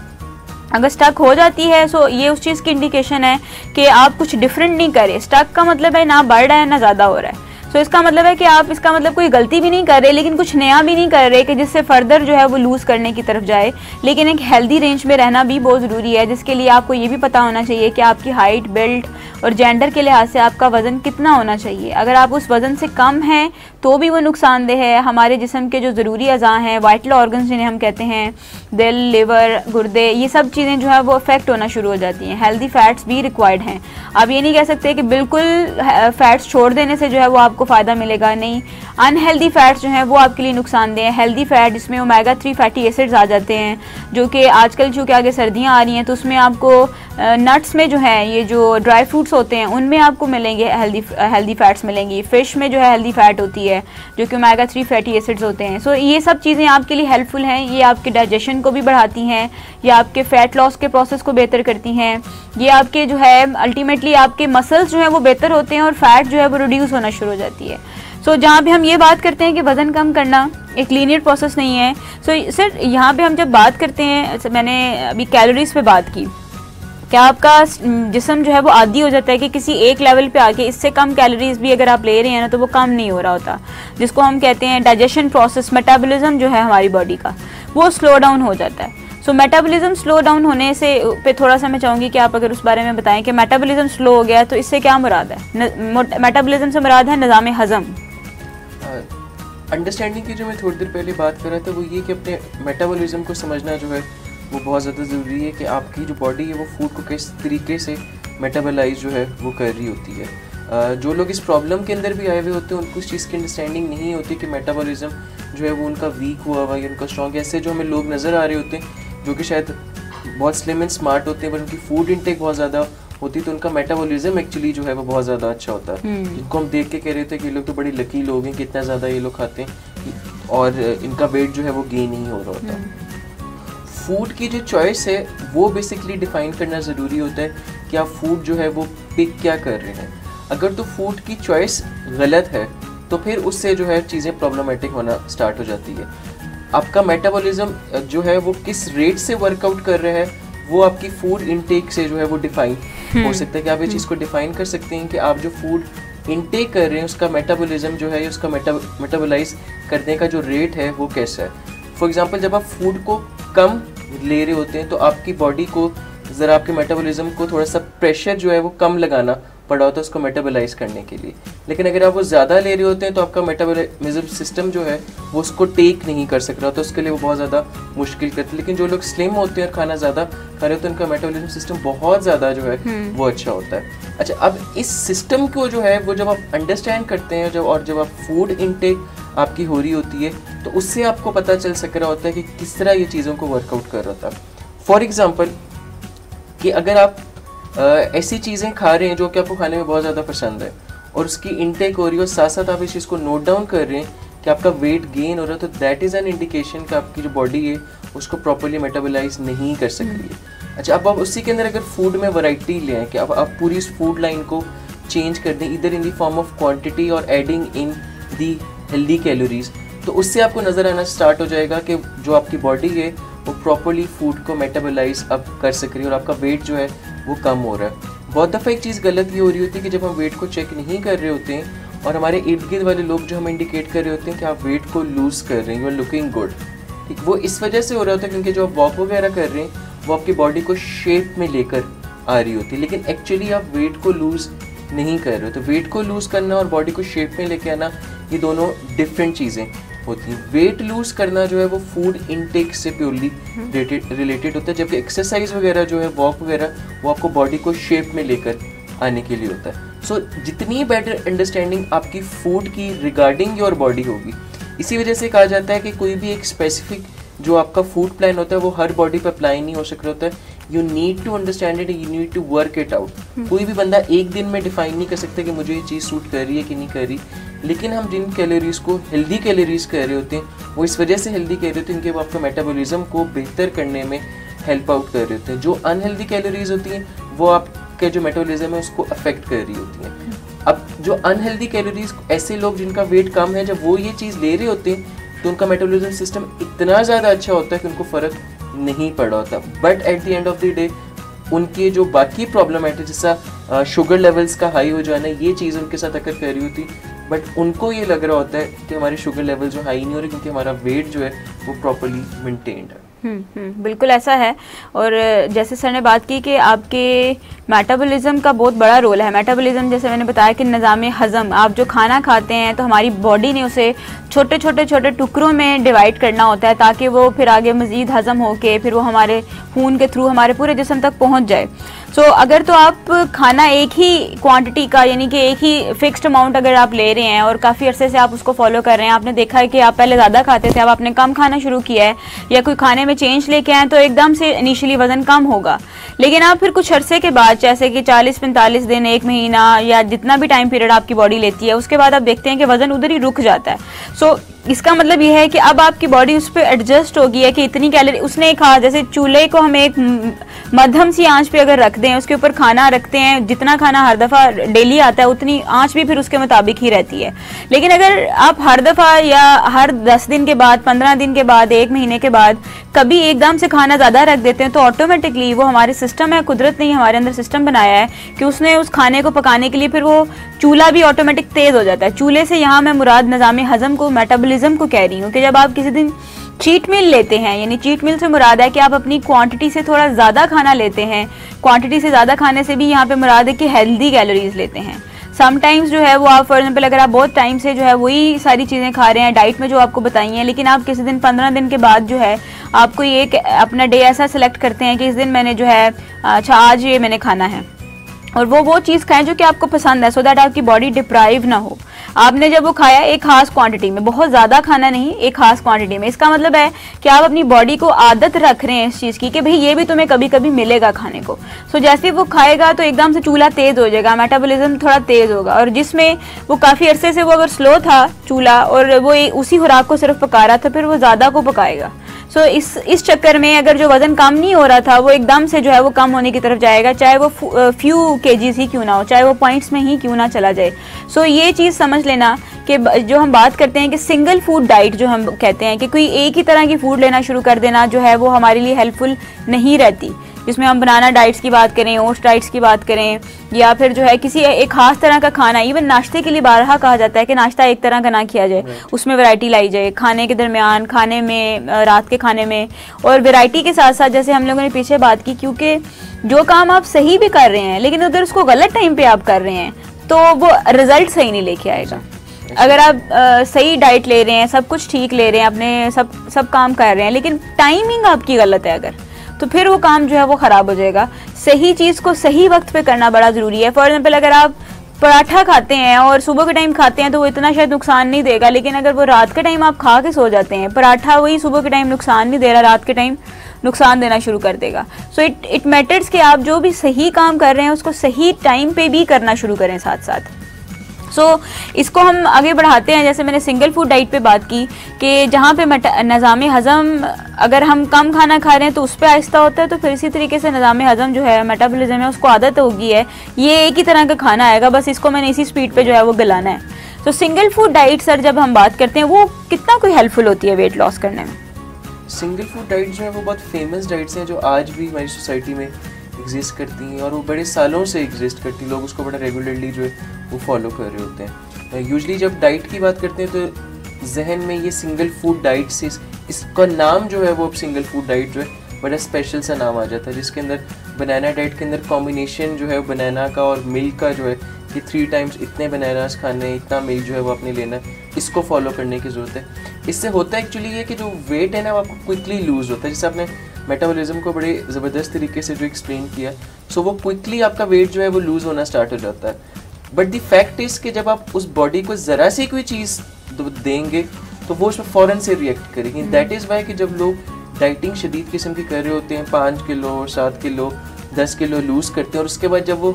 अगर स्टक हो जाती है सो ये उस चीज़ की इंडिकेशन है कि आप कुछ डिफरेंट नहीं करें। स्टक का मतलब है ना बढ़ रहा है ना ज़्यादा हो रहा है। सो इसका मतलब है कि आप इसका मतलब कोई गलती भी नहीं कर रहे लेकिन कुछ नया भी नहीं कर रहे कि जिससे फर्दर जो है वो लूज़ करने की तरफ जाए। लेकिन एक हेल्दी रेंज में रहना भी बहुत ज़रूरी है, जिसके लिए आपको ये भी पता होना चाहिए कि आपकी हाइट, बिल्ट और जेंडर के लिहाज से आपका वज़न कितना होना चाहिए। अगर आप उस वज़न से कम हैं तो भी वो नुकसानदेह है। हमारे जिस्म के जो ज़रूरी अज़ा हैं, वाइटल ऑर्गन्स जिन्हें हम कहते हैं, दिल, लिवर, गुर्दे, ये सब चीज़ें जो है वो अफेक्ट होना शुरू हो जाती हैं। हेल्दी फैट्स भी रिक्वायर्ड हैं। आप ये नहीं कह सकते कि बिल्कुल फैट्स छोड़ देने से जो है वो आपको फ़ायदा मिलेगा, नहीं। अनहेल्दी फैट्स जो हैं वो आपके लिए नुकसानदेह हैं। हेल्दी फैट जिसमें ओमेगा 3 फैटी एसिड्स आ जाते हैं, जो कि आजकल चूँकि आगे सर्दियाँ आ रही हैं तो उसमें आपको नट्स में जो है, ये जो ड्राई फ्रूट्स होते हैं उनमें आपको मिलेंगे हेल्दी फैट्स मिलेंगी। फ़िश में जो है हेल्दी फैट होती है जो कि ओमेगा 3 फैटी एसिड्स होते हैं। सो ये सब चीज़ें आपके लिए हेल्पफुल हैं। ये आपके डाइजेशन को भी बढ़ाती हैं, ये आपके फ़ैट लॉस के प्रोसेस को बेहतर करती हैं, ये आपके जो है अल्टीमेटली आपके मसल्स जो है वो बेहतर होते हैं और फैट जो है वो रिड्यूस होना शुरू हो जाती है। सो जहाँ पे हम ये बात करते हैं कि वज़न कम करना एक लीनियर प्रोसेस नहीं है। सो सर यहाँ पे हम जब बात करते हैं, मैंने अभी कैलोरीज पे बात की, क्या आपका जिस्म जो है वो आदी हो जाता है कि किसी एक लेवल पे आके इससे कम कैलोरीज भी अगर आप ले रहे हैं ना तो वो कम नहीं हो रहा होता, जिसको हम कहते हैं डाइजेशन प्रोसेस, मेटाबॉलिज्म जो है हमारी बॉडी का वो स्लो डाउन हो जाता है। सो मेटाबॉलिज्म स्लो डाउन होने से पे थोड़ा सा मैं चाहूँगी कि आप अगर उस बारे में बताएं कि मेटाबॉलिज्म स्लो हो गया तो इससे क्या मुराद है। मेटाबॉलिज्म से मुराद है निज़ाम हज़म। अंडरस्टैंडिंग की जो मैं थोड़ी देर पहले बात कर रहा था वो ये कि अपने मेटाबॉलिज्म को समझना जो है वो बहुत ज़्यादा ज़रूरी है कि आपकी जो बॉडी है वो फूड को किस तरीके से मेटाबॉलाइज जो है वो कर रही होती है। जो लोग इस प्रॉब्लम के अंदर भी आए हुए होते हैं उनको उस चीज़ की अंडरस्टैंडिंग नहीं होती कि मेटाबॉलिज्म जो है वो उनका वीक हुआ हुआ या उनका स्ट्रॉन्ग। ऐसे जो हमें लोग नज़र आ रहे होते हैं जो कि शायद बहुत स्लिम एंड स्मार्ट होते हैं पर उनकी फूड इनटेक बहुत ज़्यादा होती है तो उनका मेटाबॉलिज्म एक्चुअली जो है वो बहुत ज़्यादा अच्छा होता है। जिनको हम देख के कह रहे थे कि ये लोग तो बड़ी लकी लोग हैं, कितना ज़्यादा ये लोग खाते हैं और इनका वेट जो है वो गेन नहीं हो रहा होता। फूड की जो चॉइस है वो बेसिकली डिफाइन करना ज़रूरी होता है कि आप फूड जो है वो पिक क्या कर रहे हैं। अगर तो फूड की चॉइस गलत है तो फिर उससे जो है चीज़ें प्रॉब्लमेटिक होना स्टार्ट हो जाती है। आपका मेटाबॉलिज्म जो है वो किस रेट से वर्कआउट कर रहा है वो आपकी फूड इनटेक से जो है वो डिफाइन हो सकता है कि आप ये चीज़ को डिफाइन कर सकते हैं कि आप जो फूड इनटेक कर रहे हैं उसका मेटाबॉलिज्म जो है उसका मेटाबोलाइज करने का जो रेट है वो कैसा है। फॉर एग्जांपल जब आप फूड को कम ले रहे होते हैं तो आपकी बॉडी को ज़रा आपके मेटाबॉलिज्म को थोड़ा सा प्रेशर जो है वो कम लगाना पड़ा होता है उसको मेटाबोलाइज करने के लिए। लेकिन अगर आप वो ज़्यादा ले रहे होते हैं तो आपका मेटाबॉलिज्म सिस्टम जो है वो उसको टेक नहीं कर सक रहा, तो उसके लिए वो बहुत ज़्यादा मुश्किल करती है। लेकिन जो लोग स्लिम होते हैं और खाना ज़्यादा खा रहे होते हैं उनका मेटाबॉलिज्म सिस्टम बहुत ज़्यादा जो है वो अच्छा होता है। अच्छा, अब इस सिस्टम को जो है वो जब आप अंडरस्टैंड करते हैं जब आप फूड इनटेक आपकी हो रही होती है तो उससे आपको पता चल सक रहा होता है कि किस तरह ये चीज़ों को वर्कआउट कर रहा था। फॉर एग्ज़ाम्पल कि अगर आप ऐसी चीज़ें खा रहे हैं जो कि आपको खाने में बहुत ज़्यादा पसंद है और उसकी इनटेक हो रही है और साथ साथ आप इस चीज़ को नोट डाउन कर रहे हैं कि आपका वेट गेन हो रहा है, तो दैट इज़ एन इंडिकेशन कि आपकी जो बॉडी है उसको प्रॉपर्ली मेटाबोलाइज नहीं कर सक रही है। अच्छा, अब आप उसी के अंदर अगर फूड में वैरायटी लें कि अब आप पूरी इस फूड लाइन को चेंज कर दें इधर इन दी फॉर्म ऑफ क्वान्टिटी और adding in the healthy calories, तो उससे आपको नज़र आना स्टार्ट हो जाएगा कि जो आपकी बॉडी है वो प्रॉपर्ली फूड को मेटाबोलाइज अब कर सक रही है और आपका वेट जो है वो कम हो रहा है। बहुत दफ़ा एक चीज़ गलत ये हो रही होती है कि जब हम वेट को चेक नहीं कर रहे होते हैं और हमारे इर्द गिर्द वाले लोग जो हमें इंडिकेट कर रहे होते हैं कि आप वेट को लूज़ कर रहे हैं, यू आर लुकिंग गुड, ठीक, वो इस वजह से हो रहा होता है क्योंकि जो आप वॉक वगैरह कर रहे हैं वो आपकी बॉडी को शेप में लेकर आ रही होती है, लेकिन एक्चुअली आप वेट को लूज़ नहीं कर रहे हो। तो वेट को लूज़ करना और बॉडी को शेप में लेके आना ये दोनों डिफरेंट चीज़ें होती हैं। वेट लूज़ करना जो है वो फूड इनटेक से प्योरली रिलेटेड होता है, जबकि एक्सरसाइज वगैरह जो है वॉक वगैरह वो आपको बॉडी को शेप में लेकर आने के लिए होता है। सो जितनी बेटर अंडरस्टैंडिंग आपकी फूड की रिगार्डिंग योर बॉडी होगी, इसी वजह से कहा जाता है कि कोई भी एक स्पेसिफिक जो आपका फूड प्लान होता है वो हर बॉडी पर अप्लाई नहीं हो सक रहा होता है। You need to understand it, you need to work it out. कोई भी बंदा एक दिन में डिफाइन नहीं कर सकता कि मुझे ये चीज़ सूट कर रही है कि नहीं कर रही, लेकिन हम जिन कैलोरीज को हेल्दी कैलोरीज कह रहे होते हैं वो इस वजह से हेल्दी कह रहे होते हैं कि वो आपका मेटाबॉलिज्म को बेहतर करने में हेल्प आउट कर रहे होते हैं। जो अनहेल्दी कैलोरीज होती हैं वो आपके जो मेटाबॉलिज्म है उसको अफेक्ट कर रही होती हैं। अब जो अनहेल्दी कैलोरीज, ऐसे लोग जिनका वेट कम है जब वो ये चीज़ ले रहे होते हैं तो उनका मेटाबॉलिज्म सिस्टम इतना ज़्यादा अच्छा होता है कि उनको फ़र्क नहीं पड़ा होता। But at the end of the day उनके जो बाकी प्रॉब्लम है जैसा शुगर लेवल्स का हाई हो जाना, ये चीज़ उनके साथ अकर कर रही होती, बट उनको ये लग रहा होता है कि हमारे शुगर लेवल जो हाई नहीं हो रहे क्योंकि हमारा वेट जो है वो प्रॉपर्ली मेंटेन्ड है। बिल्कुल ऐसा है। और जैसे सर ने बात की कि आपके मेटाबॉलिज्म का बहुत बड़ा रोल है। मेटाबॉलिज्म जैसे मैंने बताया कि निज़ाम हज़म, आप जो खाना खाते हैं तो हमारी बॉडी ने उसे छोटे छोटे छोटे टुकड़ों में डिवाइड करना होता है ताकि वो फिर आगे मज़ीद हज़म होके फिर वो हमारे खून के थ्रू हमारे पूरे जिस्म तक पहुंच जाए। सो अगर तो आप खाना एक ही क्वांटिटी का यानी कि एक ही फिक्स्ड अमाउंट अगर आप ले रहे हैं और काफ़ी अरसे से आप उसको फॉलो कर रहे हैं, आपने देखा है कि आप पहले ज़्यादा खाते थे, अब आपने कम खाना शुरू किया है या कोई खाने में चेंज लेके आए तो एकदम से इनिशियली वज़न कम होगा। लेकिन आप फिर कुछ अरसे के बाद जैसे कि 40-45 दिन, 1 महीना या जितना भी टाइम पीरियड आपकी बॉडी लेती है, उसके बाद आप देखते हैं कि वज़न उधर ही रुक जाता है। सो इसका मतलब यह है कि अब आपकी बॉडी उस पर एडजस्ट हो गई है कि इतनी कैलोरी उसने कहा। जैसे चूल्हे को हम एक मध्यम सी आंच पे अगर रख दें, उसके ऊपर खाना रखते हैं, जितना खाना हर दफ़ा डेली आता है उतनी आंच भी फिर उसके मुताबिक ही रहती है। लेकिन अगर आप हर दफ़ा या हर 10 दिन के बाद, 15 दिन के बाद, 1 महीने के बाद कभी एकदम से खाना ज़्यादा रख देते हैं तो ऑटोमेटिकली वो हमारे सिस्टम है, कुदरत ने हमारे अंदर सिस्टम बनाया है कि उसने उस खाने को पकाने के लिए फिर वो चूल्हा भी ऑटोमेटिक तेज़ हो जाता है। चूल्हे से यहाँ मैं मुराद निज़ाम हज़म को, मेटाबॉलिज्म को कह रही हूँ कि जब आप किसी दिन चीट मील लेते हैं, यानी चीट मील से मुराद है कि आप अपनी क्वांटिटी से थोड़ा ज़्यादा खाना लेते हैं। क्वांटिटी से ज़्यादा खाने से भी यहाँ पे मुराद है कि हेल्दी कैलोरीज लेते हैं। समटाइम्स जो है वो आप फॉर एग्जाम्पल अगर आप बहुत टाइम से जो है वही सारी चीज़ें खा रहे हैं डाइट में जो आपको बताई हैं, लेकिन आप किसी दिन 15 दिन के बाद जो है आप कोई एक अपना डे ऐसा सेलेक्ट करते हैं कि इस दिन मैंने जो है अच्छा आज ये मैंने खाना है और वो चीज़ खाएं जो कि आपको पसंद है, सो दैट आपकी बॉडी डिप्राइव ना हो। आपने जब वो खाया एक खास क्वांटिटी में, बहुत ज़्यादा खाना नहीं, एक खास क्वांटिटी में, इसका मतलब है कि आप अपनी बॉडी को आदत रख रहे हैं इस चीज़ की कि भाई ये भी तुम्हें कभी कभी मिलेगा खाने को। सो जैसे ही वो खाएगा तो एकदम से चूल्हा तेज़ हो जाएगा, मेटाबॉलिज्म थोड़ा तेज़ होगा। और जिसमें वो काफ़ी अरसे से वो अगर स्लो था चूल्हा और वो उसी खुराक को सिर्फ पका रहा था, फिर वो ज़्यादा को पकाएगा। सो इस चक्कर में अगर जो वज़न कम नहीं हो रहा था वो एकदम से जो है वो कम होने की तरफ जाएगा, चाहे वो फ्यू केजीज ही क्यों ना हो, चाहे वो पॉइंट्स में ही क्यों ना चला जाए। सो ये चीज़ समझ लेना कि जो हम बात करते हैं कि सिंगल फूड डाइट जो हम कहते हैं कि कोई एक ही तरह की फूड लेना शुरू कर देना जो है वो हमारे लिए हेल्पफुल नहीं रहती। जिसमें हम बनाना डाइट्स की बात करें, ओट्स डाइट्स की बात करें, या फिर जो है किसी एक खास तरह का खाना, इवन नाश्ते के लिए बारहा कहा जाता है कि नाश्ता एक तरह का ना किया जाए, उसमें वैरायटी लाई जाए खाने के दरमियान, खाने में, रात के खाने में। और वैरायटी के साथ साथ जैसे हम लोगों ने पीछे बात की, क्योंकि जो काम आप सही भी कर रहे हैं लेकिन अगर उसको गलत टाइम पे आप कर रहे हैं तो वो रिजल्ट सही नहीं लेके आएगा। अगर आप सही डाइट ले रहे हैं, सब कुछ ठीक ले रहे हैं, अपने सब काम कर रहे हैं, लेकिन टाइमिंग आपकी गलत है अगर, तो फिर वो काम जो है वो ख़राब हो जाएगा। सही चीज़ को सही वक्त पे करना बड़ा ज़रूरी है। फॉर एग्जांपल अगर आप पराठा खाते हैं और सुबह के टाइम खाते हैं तो वो इतना शायद नुकसान नहीं देगा, लेकिन अगर वो रात के टाइम आप खा के सो जाते हैं, पराठा वही सुबह के टाइम नुकसान नहीं दे रहा, रात के टाइम नुकसान देना शुरू कर देगा। सो इट मैटर्स कि आप जो भी सही काम कर रहे हैं उसको सही टाइम पे भी करना शुरू करें साथ साथ। सो इसको हम आगे बढ़ाते हैं। जैसे मैंने सिंगल फूड डाइट पे बात की कि जहाँ पे निज़ाम हज़म अगर हम कम खाना खा रहे हैं तो उस पर आहिस्ता होता है, तो फिर इसी तरीके से निज़ाम हज़म जो है, मेटाबॉलिज्म है, उसको आदत होगी है ये एक ही तरह का खाना आएगा, बस इसको मैंने इसी स्पीड पे जो है वो गलाना है। तो सिंगल फूड डाइट सर जब हम बात करते हैं वो कितना कोई हेल्पफुल होती है वेट लॉस करने में? सिंगल फूड डाइट जो है वो बहुत फेमस डाइट्स हैं जो आज भी हमारी सोसाइटी में एग्जिस्ट करती हैं और वो बड़े सालों से एग्जिस्ट करती हैं। लोग उसको बड़ा रेगुलरली जो है वो फॉलो कर रहे होते हैं। यूजुअली जब डाइट की बात करते हैं तो जहन में ये सिंगल फूड डाइट से इसका नाम जो है वो अब सिंगल फूड डाइट जो है बड़ा स्पेशल सा नाम आ जाता है, जिसके अंदर बनाना डाइट के अंदर कॉम्बिनेशन जो है बनाना का और मिल्क का जो है कि 3 टाइम्स इतने बनानास खाने, इतना मिल्क जो है वो आपने लेना, इसको फॉलो करने की ज़रूरत है। इससे होता है एक्चुअली ये कि जो वेट है ना वो आपको क्विकली लूज़ होता है, जैसे आपने मेटाबॉलिज्म को बड़े ज़बरदस्त तरीके से जो एक्सप्लेन किया, सो वो क्विकली आपका वेट जो है वो लूज़ होना स्टार्ट हो जाता है। बट द फैक्ट इज़ कि जब आप उस बॉडी को ज़रा सी कोई चीज़ देंगे तो वो उसमें फ़ौरन से रिएक्ट करेगी। दैट इज़ वाई कि जब लोग डाइटिंग शदीद किस्म की कर रहे होते हैं, 5 किलो, 7 किलो, 10 किलो लूज़ करते हैं और उसके बाद जब वो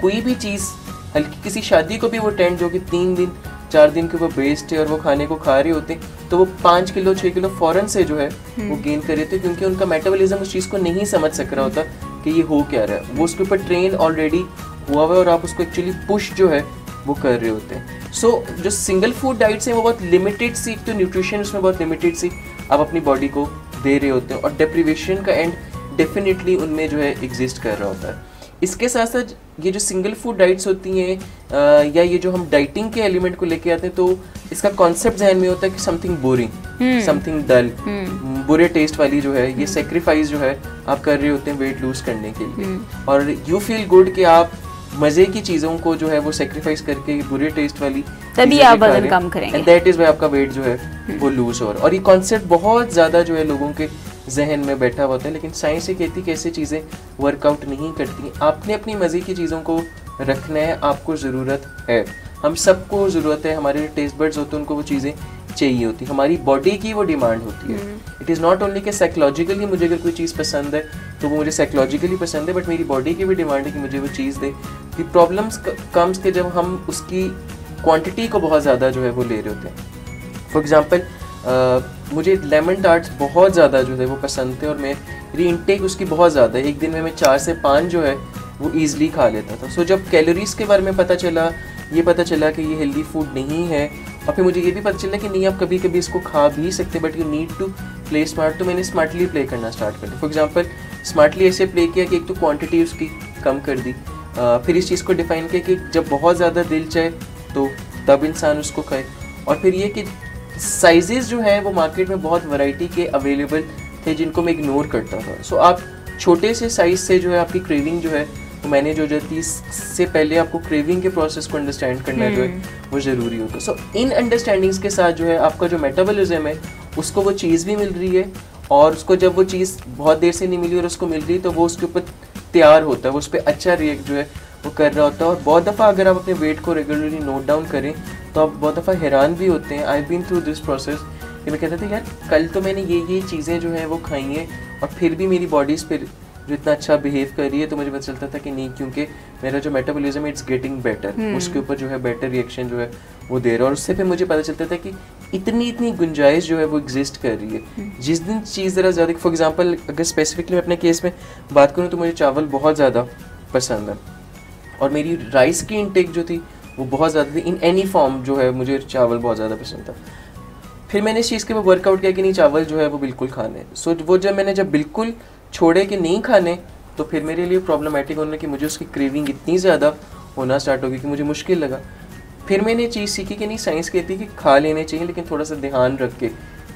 कोई भी चीज़ हल्की किसी शादी को भी वो अटेंड जो कि 3 दिन 4 दिन के वो बेस्ड है और वो खाने को खा रहे होते हैं तो वो 5 किलो 6 किलो फ़ौरन से जो है वो गेन कर रहे थे, क्योंकि उनका मेटाबॉलिज्म उस चीज़ को नहीं समझ सक रहा होता कि ये हो क्या रहा है। वो उसके ऊपर ट्रेन ऑलरेडी हुआ हुआ है और आप उसको एक्चुअली पुश जो है वो कर रहे होते हैं। सो जो सिंगल फूड डाइट्स हैं वो बहुत लिमिटेड सी, तो न्यूट्रिशन उसमें बहुत लिमिटेड सी आप अपनी बॉडी को दे रहे होते हैं और डेप्रीवेशन का एंड डेफिनेटली उनमें जो है एग्जिस्ट कर रहा होता है। इसके साथ साथ ये जो सिंगल फूड डाइट्स होती हैं या ये जो हम डाइटिंग के एलिमेंट को लेके आते हैं तो इसका कॉन्सेप्ट जहन में होता है कि समथिंग बोरिंग, समथिंग डल, बुरे टेस्ट वाली जो है, ये सेक्रीफाइस जो है आप कर रहे होते हैं वेट लूज करने के लिए। और यू फील गुड कि आप मजे की चीजों को जो है वो सेक्रीफाइस करके बुरे टेस्ट वाली तभी आप वजन कम करेंगे, एंड दैट इज व्हाई आपका वेट जो है वो लूज हो रहा है। और ये कॉन्सेप्ट बहुत ज्यादा जो है लोगों के जहन में बैठा होता है, लेकिन साइंस ये कहती है कि ऐसी चीजें वर्कआउट नहीं करती। आपने अपनी मजे की चीजों को रखना है, आपको जरूरत है, हम सबको जरूरत है, हमारे टेस्ट बड्स होते हैं उनको वो चीजें चाहिए होती, हमारी बॉडी की वो डिमांड होती है। इट इज़ नॉट ओनली कि साइकोलॉजिकली मुझे अगर कोई चीज़ पसंद है तो वो मुझे साइकोलॉजिकली पसंद है, बट मेरी बॉडी की भी डिमांड है कि मुझे वो चीज़ दे। दी प्रॉब्लम्स कम्स के जब हम उसकी क्वांटिटी को बहुत ज़्यादा जो है वो ले रहे होते हैं। फॉर एग्जांपल मुझे लेमन टार्ट्स बहुत ज़्यादा जो है वो पसंद थे और मेरी इनटेक उसकी बहुत ज़्यादा है, एक दिन में मैं 4 से 5 जो है वो ईजिली खा लेता था। सो जब कैलोरीज के बारे में पता चला, ये पता चला कि ये हेल्दी फूड नहीं है, और फिर मुझे ये भी पता चला कि नहीं आप कभी कभी इसको खा भी सकते, but you need to play smart. तो मैंने स्मार्टली प्ले करना स्टार्ट कर दिया। फॉर एग्जांपल स्मार्टली ऐसे प्ले किया कि एक तो क्वांटिटी उसकी कम कर दी, फिर इस चीज़ को डिफाइन किया कि जब बहुत ज़्यादा दिल चाहे तो तब इंसान उसको खाए, और फिर ये कि साइजेस जो हैं वो मार्केट में बहुत वैरायटी के अवेलेबल थे जिनको मैं इग्नोर करता था। सो आप छोटे से साइज से जो है आपकी क्रेविंग जो है तो मैनेज हो जाती है। इससे पहले आपको क्रेविंग के प्रोसेस को अंडरस्टैंड करना जो है वो ज़रूरी होता है। सो इन अंडरस्टैंडिंग्स के साथ जो है आपका जो मेटाबॉलिज्म है उसको वो चीज़ भी मिल रही है, और उसको जब वो चीज़ बहुत देर से नहीं मिली और उसको मिल रही तो वो उसके ऊपर तैयार होता है, वो उस पर अच्छा रिएक्ट जो है वो कर रहा होता है। और बहुत दफ़ा अगर आप अपने वेट को रेगुलरली नोट डाउन करें तो आप बहुत दफ़ा हैरान भी होते हैं। I been through this process कि मैं कहता था यार कल तो मैंने ये चीज़ें जो हैं वो खाई हैं और फिर भी मेरी बॉडी इस पर जो इतना अच्छा बिहेव कर रही है, तो मुझे पता चलता था कि नहीं, क्योंकि मेरा जो मेटाबॉलिज्म इट्स गेटिंग बेटर, उसके ऊपर जो है बेटर रिएक्शन जो है वो दे रहा है। और उससे फिर मुझे पता चलता था कि इतनी गुंजाइश जो है वो एग्जिस्ट कर रही है। जिस दिन चीज़ ज़रा ज़्यादा, फॉर एग्जांपल अगर स्पेसिफिकली अपने केस में बात करूँ तो मुझे चावल बहुत ज़्यादा पसंद है और मेरी राइस की इनटेक जो थी वो बहुत ज़्यादा थी, इन एनी फॉर्म जो है मुझे चावल बहुत ज़्यादा पसंद था। फिर मैंने इस चीज़ के ऊपर वर्कआउट किया कि नहीं, चावल जो है वो बिल्कुल खाने। सो वो जब मैंने बिल्कुल छोड़े कि नहीं खाने, तो फिर मेरे लिए प्रॉब्लमेटिक होने कि मुझे उसकी क्रेविंग इतनी ज़्यादा होना स्टार्ट होगी कि मुझे मुश्किल लगा। फिर मैंने चीज़ सीखी कि नहीं, साइंस कहती है कि खा लेने चाहिए लेकिन थोड़ा सा ध्यान रख के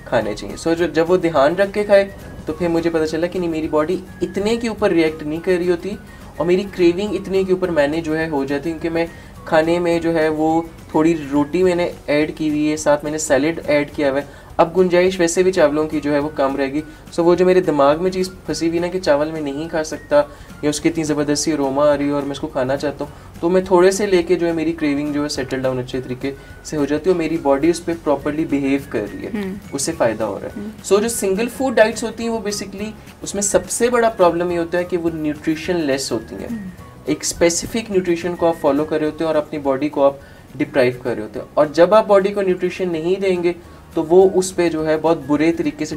खाने चाहिए। सो जब वो ध्यान रख के खाए तो फिर मुझे पता चला कि नहीं, मेरी बॉडी इतने के ऊपर रिएक्ट नहीं कर रही होती और मेरी क्रेविंग इतने के ऊपर मैंने जो है हो जाती, क्योंकि मैं खाने में जो है वो थोड़ी रोटी मैंने ऐड की हुई है, साथ मैंने सैलेड ऐड किया हुआ है। अब गुंजाइश वैसे भी चावलों की जो है वो कम रहेगी। सो वो जो मेरे दिमाग में चीज़ फंसी हुई ना कि चावल में नहीं खा सकता या उसकी इतनी ज़बरदस्ती अरोमा आ रही है और मैं इसको खाना चाहता हूँ, तो मैं थोड़े से लेके जो है मेरी क्रेविंग जो है सेटल डाउन अच्छे तरीके से हो जाती है और मेरी बॉडी उस पर प्रॉपरली बिहेव कर रही है, उससे फ़ायदा हो रहा है। सो जो सिंगल फूड डाइट्स होती हैं वो बेसिकली उसमें सबसे बड़ा प्रॉब्लम ये होता है कि वो न्यूट्रिशन लेस होती हैं। एक स्पेसिफिक न्यूट्रिशन को आप फॉलो कर रहे होते हैं और अपनी बॉडी को आप डिप्राइव कर रहे होते हैं, और जब आप बॉडी को न्यूट्रिशन नहीं देंगे तो वो उस पे जो है बहुत बुरे तरीके से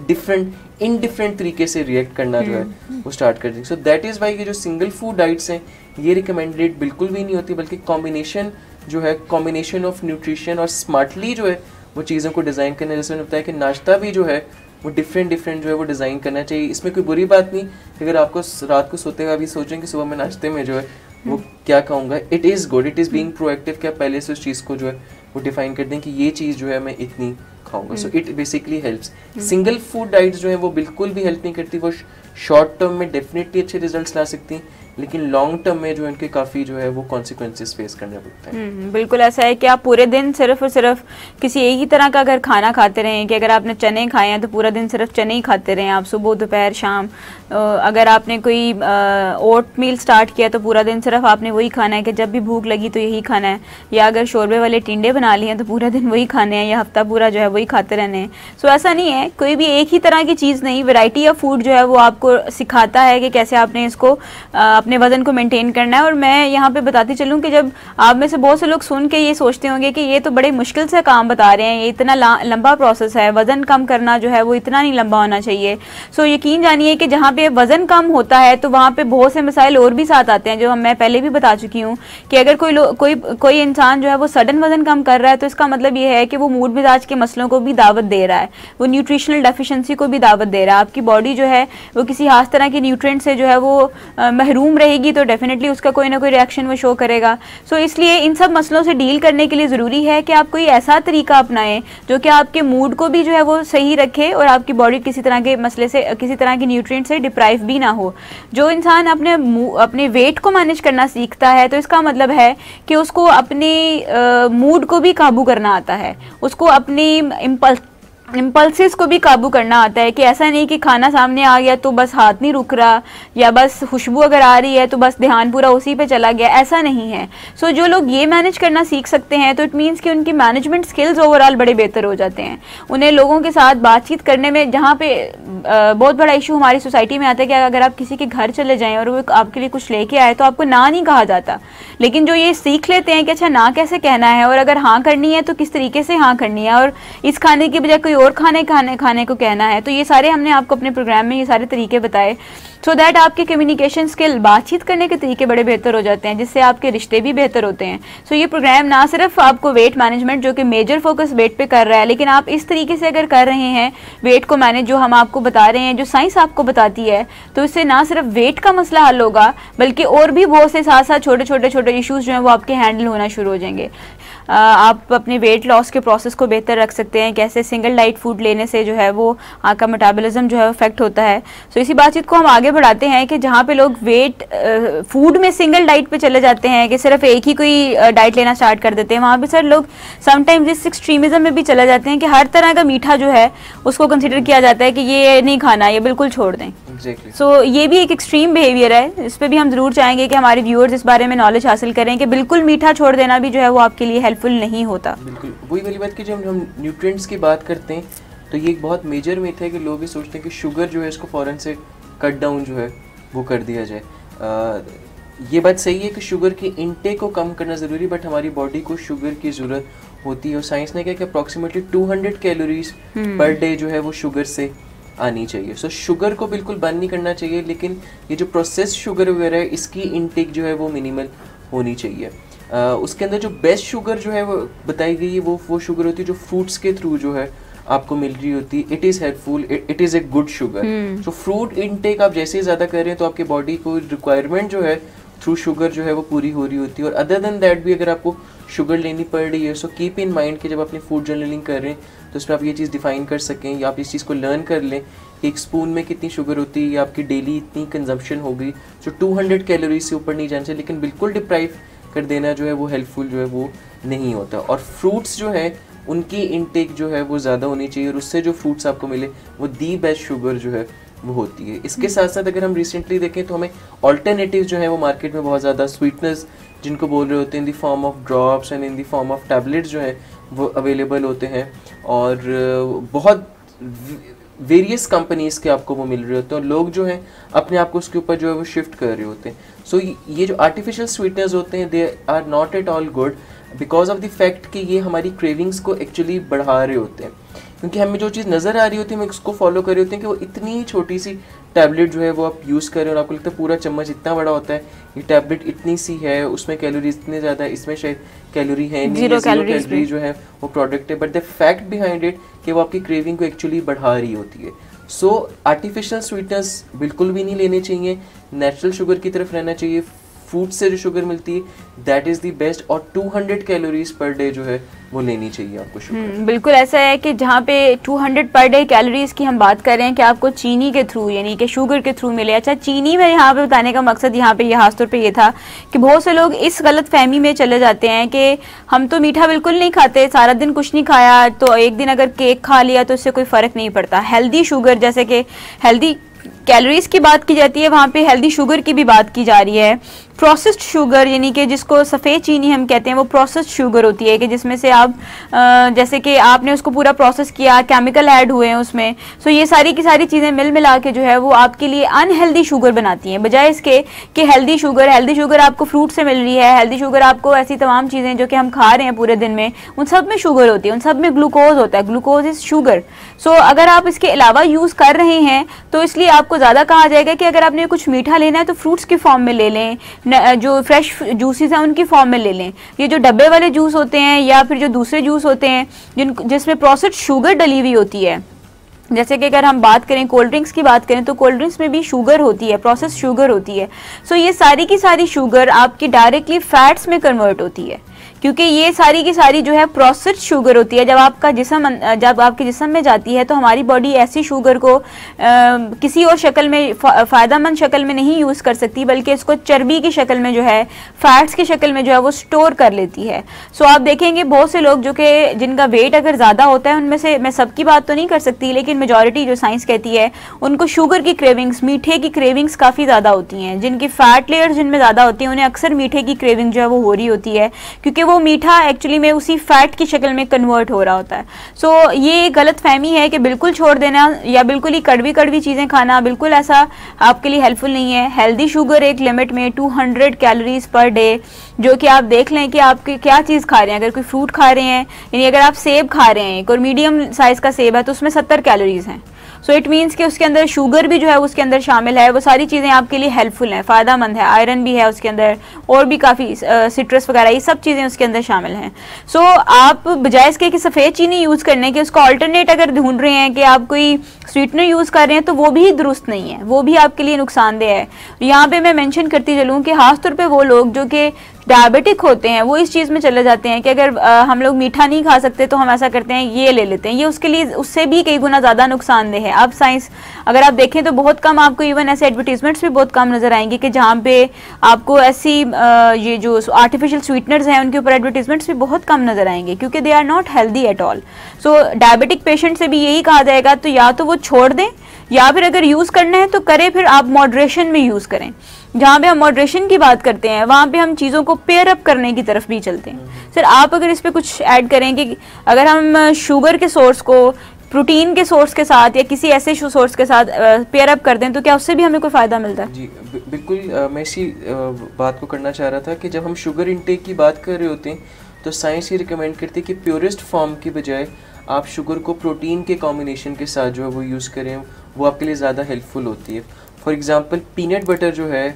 इनडिफरेंट तरीके से रिएक्ट करना जो है वो स्टार्ट कर देंगे। सो दैट इज़ वाई कि जो सिंगल फूड डाइट्स हैं ये रिकमेंडेड बिल्कुल भी नहीं होती, बल्कि कॉम्बिनेशन ऑफ न्यूट्रिशन और स्मार्टली जो है वो चीज़ों को डिज़ाइन करना। जैसे मैंने बताया कि नाश्ता भी जो है वो डिफरेंट जो है वो डिज़ाइन करना चाहिए। इसमें कोई बुरी बात नहीं, अगर आपको रात को सोते हुए अभी सोचें कि सुबह में नाश्ते में जो है वो क्या खाऊंगा, it is good, it is being proactive कि आप पहले से उस चीज़ को जो है वो डिफाइन कर दें कि ये चीज़ जो है मैं इतनी खाऊंगा। So it basically helps. Single food diets जो है वो बिल्कुल भी हेल्प नहीं करती। वो शॉर्ट टर्म में डेफिनेटली अच्छे रिजल्ट्स ला सकती हैं, लेकिन लॉन्ग टर्म में जो इनके काफ़ी जो है वो कॉन्सिक्वेंसेस फेस करने पड़ते हैं। बिल्कुल ऐसा है कि आप पूरे दिन सिर्फ और सिर्फ किसी एक ही तरह का अगर खाना खाते रहें, कि अगर आपने चने खाए हैं तो पूरा दिन सिर्फ चने ही खाते रहें आप, सुबह दोपहर शाम। अगर आपने कोई ओट मील स्टार्ट किया तो पूरा दिन सिर्फ आपने वही खाना है कि जब भी भूख लगी तो यही खाना है, या अगर शोरबे वाले टिंडे बना लिए हैं तो पूरा दिन वही खाने हैं या हफ्ता पूरा जो है वही खाते रहने हैं। सो ऐसा नहीं है, कोई भी एक ही तरह की चीज़ नहीं, वैरायटी ऑफ फूड जो है वो आपको सिखाता है कि कैसे आपने इसको अपने वजन को मेंटेन करना है। और मैं यहाँ पे बताती चलूँ कि जब आप में से बहुत से लोग सुन के ये सोचते होंगे कि ये तो बड़े मुश्किल से काम बता रहे हैं, ये इतना लंबा प्रोसेस है, वजन कम करना जो है वो इतना नहीं लंबा होना चाहिए। सो यकीन जानिए कि जहाँ पे वजन कम होता है तो वहाँ पे बहुत से मसाइल और भी साथ आते हैं, जो मैं पहले भी बता चुकी हूँ कि अगर कोई इंसान जो है वो सडन वजन कम कर रहा है तो इसका मतलब ये है कि वो मूड मिजाज के मसलों को भी दावत दे रहा है, वो न्यूट्रिशनल डेफिशिएंसी को भी दावत दे रहा है। आपकी बॉडी जो है वो किसी खास तरह के न्यूट्रिएंट से जो है वो महरूम घूम रहेगी तो डेफिनेटली उसका कोई ना कोई रिएक्शन वो शो करेगा। सो इसलिए इन सब मसलों से डील करने के लिए ज़रूरी है कि आप कोई ऐसा तरीका अपनाएं जो कि आपके मूड को भी जो है वो सही रखे और आपकी बॉडी किसी तरह के मसले से, किसी तरह की न्यूट्रिएंट से डिप्राइव भी ना हो। जो इंसान अपने वेट को मैनेज करना सीखता है तो इसका मतलब है कि उसको अपने मूड को भी काबू करना आता है, उसको अपनी इम्पल्सिस को भी काबू करना आता है कि ऐसा नहीं कि खाना सामने आ गया तो बस हाथ नहीं रुक रहा या बस खुशबू अगर आ रही है तो बस ध्यान पूरा उसी पे चला गया, ऐसा नहीं है। सो जो लोग ये मैनेज करना सीख सकते हैं तो इट मीन्स कि उनकी मैनेजमेंट स्किल्स ओवरऑल बड़े बेहतर हो जाते हैं। उन्हें लोगों के साथ बातचीत करने में, जहाँ पे बहुत बड़ा इशू हमारी सोसाइटी में आता है कि अगर आप किसी के घर चले जाएं और वो आपके लिए कुछ लेके आए तो आपको ना नहीं कहा जाता, लेकिन जो ये सीख लेते हैं कि अच्छा ना कैसे कहना है और अगर हाँ करनी है तो किस तरीके से हाँ करनी है और इस खाने की बजाय कोई और खाने को कहना है, तो ये सारे हमने आपको अपने प्रोग्राम में ये सारे तरीके बताए सो दैट आपके कम्युनिकेशन स्किल, बातचीत करने के तरीके बड़े बेहतर हो जाते हैं, जिससे आपके रिश्ते भी बेहतर होते हैं। सो ये प्रोग्राम ना सिर्फ आपको वेट मैनेजमेंट, जो कि मेजर फोकस वेट पे कर रहा है, लेकिन आप इस तरीके से अगर कर रहे हैं वेट को मैनेज, जो हम आपको बता रहे हैं, जो साइंस आपको बताती है, तो इससे ना सिर्फ वेट का मसला हल होगा बल्कि और भी बहुत से साथ साथ छोटे इश्यूज जो हैं वो आपके हैंडल होना शुरू हो जाएंगे। आप अपने वेट लॉस के प्रोसेस को बेहतर रख सकते हैं, कैसे सिंगल डाइट फूड लेने से जो है वो आपका मेटाबॉलिज्म जो है अफेक्ट होता है। सो इसी बातचीत को हम आगे बढ़ाते हैं कि जहाँ पे लोग वेट फूड में सिंगल डाइट पे चले जाते हैं कि सिर्फ एक ही कोई डाइट लेना स्टार्ट कर देते हैं, वहाँ पे सर लोग समटाइम्स इस एक्सट्रीमिज्म में भी चले जाते हैं कि हर तरह का मीठा जो है उसको कंसिडर किया जाता है कि ये नहीं खाना, ये बिल्कुल छोड़ दें। सो ये भी एक एक्सट्रीम बिहेवियर है, इस पर भी हम जरूर चाहेंगे कि हमारे व्यूअर्स इस बारे में नॉलेज हासिल करें कि बिल्कुल मीठा छोड़ देना भी जो है वो आपके लिए हेल्पफुल नहीं होता। बिल्कुल वही वाली बात कि जब हम न्यूट्रिएंट्स की बात करते हैं तो ये एक बहुत मेजर मिथ है कि लोग ये सोचते हैं कि शुगर जो है इसको फ़ौरन से कट डाउन जो है वो कर दिया जाए। ये बात सही है कि शुगर की इनटेक को कम करना ज़रूरी, बट हमारी बॉडी को शुगर की ज़रूरत होती है और साइंस ने कहा कि अप्रॉक्सीमेटली 200 कैलोरीज पर डे जो है वो शुगर से आनी चाहिए। सो शुगर को बिल्कुल बंद नहीं करना चाहिए, लेकिन ये जो प्रोसेस शुगर वगैरह है इसकी इनटेक जो है वो मिनिमल होनी चाहिए। उसके अंदर जो बेस्ट शुगर जो है वो बताई गई है वो शुगर होती है जो फ्रूट्स के थ्रू जो है आपको मिल रही होती है। It is helpful, it is a good sugar. So fruit intake आप जैसे ही ज़्यादा कर रहे हैं तो आपकी बॉडी को रिक्वायरमेंट जो है थ्रू शुगर जो है वो पूरी हो रही होती है। और अदर देन दैट भी अगर आपको शुगर लेनी पड़ रही है, सो कीप इन माइंड कि जब अपनी फूड जर्नलिंग कर रहे हैं तो उसमें आप ये चीज़ डिफाइन कर सकें या आप इस चीज़ को लर्न कर लें कि एक स्पून में कितनी शुगर होती है या आपकी डेली इतनी कंजम्पशन होगी। सो 200 कैलोरीज से ऊपर नहीं जाना चाहिए, लेकिन बिल्कुल डिप्राइव कर देना जो है वो हेल्पफुल जो है वो नहीं होता। और फ्रूट्स जो है उनकी इनटेक जो है वो ज़्यादा होनी चाहिए और उससे जो फ्रूट्स आपको मिले वो दी बेस्ट शुगर जो है वो होती है। इसके साथ साथ अगर हम रिसेंटली देखें तो हमें ऑल्टरनेटिव जो है वो मार्केट में बहुत ज़्यादा स्वीटनेस जिनको बोल रहे होते हैं in the form of drops and in the form of tablets जो है वो अवेलेबल होते हैं और बहुत वेरियस कंपनीज़ के आपको वो मिल रहे होते हैं और लोग जो हैं अपने आप को उसके ऊपर जो है वो शिफ्ट कर रहे होते हैं। सो ये जो आर्टिफिशियल स्वीटनर्स होते हैं they are not at all good because of the fact कि ये हमारी क्रेविंग्स को एक्चुअली बढ़ा रहे होते हैं, क्योंकि हमें जो चीज़ नज़र आ रही होती है हम उसको फॉलो कर रहे होते हैं कि वो इतनी छोटी सी टैबलेट जो है वो आप यूज़ करें और आपको लगता है पूरा चम्मच इतना बड़ा होता है, ये टैबलेट इतनी सी है, उसमें कैलोरीज इतने ज़्यादा है, इसमें शायद कैलोरी है नहीं, जीरो कैलोरी जो है वो प्रोडक्ट है, but the fact behind it कि वो आपकी क्रेविंग को एक्चुअली बढ़ा रही होती है। सो आर्टिफिशियल स्वीटनेस बिल्कुल भी नहीं लेने चाहिए, नेचुरल शुगर की तरफ रहना चाहिए। फ्रूट से जो शुगर मिलती है दैट इज़ द बेस्ट और 200 कैलोरीज पर डे जो है वो लेनी चाहिए आपको शुगर। बिल्कुल ऐसा है कि जहाँ पे 200 पर डे कैलोरीज की हम बात कर रहे हैं कि आपको चीनी के थ्रू यानी कि शुगर के थ्रू मिले। अच्छा चीनी में यहाँ पे बताने का मकसद यहाँ पे खास तौर पे ये था कि बहुत से लोग इस गलत फहमी में चले जाते हैं कि हम तो मीठा बिल्कुल नहीं खाते, सारा दिन कुछ नहीं खाया तो एक दिन अगर केक खा लिया तो इससे कोई फ़र्क नहीं पड़ता। हेल्दी शुगर, जैसे कि हेल्दी कैलोरीज की बात की जाती है वहाँ पे हेल्दी शुगर की भी बात की जा रही है। प्रोसेस्ड शुगर यानी कि जिसको सफ़ेद चीनी हम कहते हैं वो प्रोसेस्ड शुगर होती है कि जिसमें से आप जैसे कि आपने उसको पूरा प्रोसेस किया, केमिकल ऐड हुए हैं उसमें। सो ये सारी की सारी चीज़ें मिल मिला के जो है वो आपके लिए अनहेल्दी शुगर बनाती हैं, बजाय इसके कि हेल्दी शुगर आपको फ्रूट से मिल रही है, हेल्दी शुगर आपको ऐसी तमाम चीज़ें जो कि हम खा रहे हैं पूरे दिन में उन सब में शुगर होती है, उन सब में ग्लूकोज होता है, ग्लूकोज इज़ शुगर। सो अगर आप इसके अलावा यूज़ कर रहे हैं तो इसलिए आपको ज़्यादा कहा जाएगा कि अगर आपने कुछ मीठा लेना है तो फ्रूट्स की फॉर्म में ले लें, जो फ्रेश जूसेस हैं उनकी फॉर्म में ले लें। ये जो डब्बे वाले जूस होते हैं या फिर जो दूसरे जूस होते हैं जिसमें प्रोसेस्ड शुगर डली हुई होती है जैसे कि अगर हम बात करें कोल्ड ड्रिंक्स की बात करें तो कोल्ड ड्रिंक्स में भी शुगर होती है, प्रोसेस शुगर होती है। सो ये सारी की सारी शुगर आपकी डायरेक्टली फैट्स में कन्वर्ट होती है, क्योंकि ये सारी की सारी जो है प्रोसेस्ड शुगर होती है। जब आपके जिस्म में जाती है तो हमारी बॉडी ऐसी शुगर को किसी और शक्ल में, फ़ायदेमंद शक्ल में नहीं यूज़ कर सकती, बल्कि इसको चर्बी की शक्ल में जो है, फैट्स की शक्ल में जो है वो स्टोर कर लेती है। सो आप देखेंगे बहुत से लोग जो कि जिनका वेट अगर ज़्यादा होता है, उनमें से मैं सबकी बात तो नहीं कर सकती, लेकिन मेजॉरिटी जो साइंस कहती है उनको शुगर की क्रेविंग्स, मीठे की क्रेविंग्स काफ़ी ज़्यादा होती हैं। जिनकी फैट लेयर्स जिनमें ज़्यादा होती हैं उन्हें अक्सर मीठे की क्रेविंग जो है वो हो रही होती है, क्योंकि वो मीठा एक्चुअली में उसी फैट की शक्ल में कन्वर्ट हो रहा होता है। सो ये गलत फहमी है कि बिल्कुल छोड़ देना या बिल्कुल ही कड़वी कड़वी चीज़ें खाना, बिल्कुल ऐसा आपके लिए हेल्पफुल नहीं है। हेल्दी शुगर एक लिमिट में 200 कैलोरीज पर डे, जो कि आप देख लें कि आप क्या चीज़ खा रहे हैं। अगर कोई फ्रूट खा रहे हैं, यानी अगर आप सेब खा रहे हैं, एक और मीडियम साइज़ का सेब है तो उसमें 70 कैलोरीज हैं। सो इट मीन्स कि उसके अंदर शुगर भी जो है उसके अंदर शामिल है। वो सारी चीज़ें आपके लिए हेल्पफुल हैं, फ़ायदेमंद है, आयरन भी है उसके अंदर, और भी काफ़ी सिट्रस वगैरह ये सब चीज़ें उसके अंदर शामिल हैं। सो आप बजाय इसके कि सफ़ेद चीनी यूज़ करने के, उसका ऑल्टरनेट अगर ढूंढ रहे हैं कि आप कोई स्वीटनर यूज़ कर रहे हैं, तो वो भी दुरुस्त नहीं है, वो भी आपके लिए नुकसानदेह है। यहाँ पे मैं मेंशन करती चलूँ कि खासतौर पे वो लोग जो कि डायबिटिक होते हैं वो इस चीज़ में चले जाते हैं कि अगर हम लोग मीठा नहीं खा सकते तो हम ऐसा करते हैं ये ले लेते हैं। ये उसके लिए उससे भी कई गुना ज़्यादा नुकसानदेह है। अब साइंस अगर आप देखें तो बहुत कम आपको इवन ऐसे एडवर्टीजमेंट्स भी बहुत कम नज़र आएंगे कि जहाँ पे आपको ऐसी ये जो आर्टिफिशियल स्वीटनर्स हैं उनके ऊपर एडवर्टीजमेंट्स भी बहुत कम नज़र आएंगे, क्योंकि they are not healthy at all. So diabetic patient से भी यही कहा जाएगा, तो या तो वो छोड़ दें, या फिर अगर यूज़ करना है तो करें, फिर आप मॉडरेशन में यूज़ करें। जहाँ पे हम मॉडरेशन की बात करते हैं वहाँ पे हम चीज़ों को पेयर अप करने की तरफ भी चलते हैं। सर आप अगर इस पे कुछ ऐड करें कि अगर हम शुगर के सोर्स को प्रोटीन के सोर्स के साथ या किसी ऐसे सोर्स के साथ पेयर अप कर दें तो क्या उससे भी हमें कोई फ़ायदा मिलता है? जी बिल्कुल, मैं इसी बात को करना चाह रहा था कि जब हम शुगर इनटेक की बात कर रहे होते हैं तो साइंस ये रिकमेंड करती है कि प्योरेस्ट फॉर्म की बजाय आप शुगर को प्रोटीन के कॉम्बिनेशन के साथ जो है वो यूज़ करें, वो आपके लिए ज़्यादा हेल्पफुल होती है। फॉर एग्जांपल पीनट बटर जो है,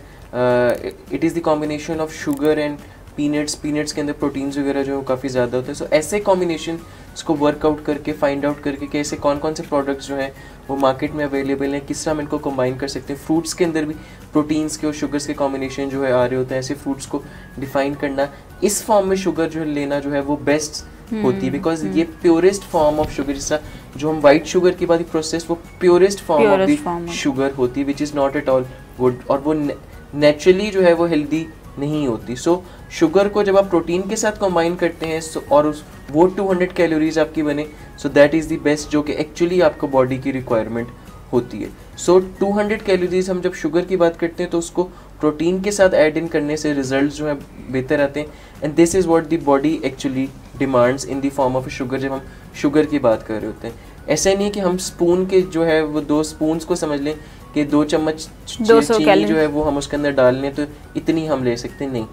it is the combination of sugar and peanuts के अंदर प्रोटीन्स वगैरह जो है काफ़ी ज़्यादा होते हैं। सो ऐसे कॉम्बिनेशन इसको वर्कआउट करके फाइंड आउट करके कि ऐसे कौन कौन से प्रोडक्ट्स जो हैं वो मार्केट में अवेलेबल हैं, किस तरह हम इनको कंबाइन कर सकते हैं। फ्रूट्स के अंदर भी प्रोटीन्स के और शुगर्स के कॉम्बिनेशन जो है आ रहे होते हैं, ऐसे फ्रूट्स को डिफाइन करना, इस फॉर्म में शुगर जो है लेना जो है वो बेस्ट होती है, बिकॉज ये प्योरेस्ट फॉर्म ऑफ शुगर, जिसका जो हम वाइट शुगर की बात प्रोसेस, वो purest form of the sugar होती है, which is not at all good, और वो नेचुरली जो है वो हेल्दी नहीं होती। सो शुगर को जब आप प्रोटीन के साथ कंबाइन करते हैं और वो 200 कैलोरीज आपकी बने, so that is the best, जो कि एक्चुअली आपको बॉडी की रिक्वायरमेंट होती है। सो 200 कैलोरीज हम जब शुगर की बात करते हैं तो उसको प्रोटीन के साथ ऐड इन करने से रिजल्ट जो है बेहतर आते हैं, and this is what the body actually demands in the form of sugar जब हम शुगर की बात कर रहे होते हैं। ऐसा नहीं कि हम स्पून के जो है वो 2 स्पून्स को समझ लें कि 2 चम्मच चीनी जो है वो हम उसके अंदर डाल लें तो इतनी हम ले सकते हैं, नहीं।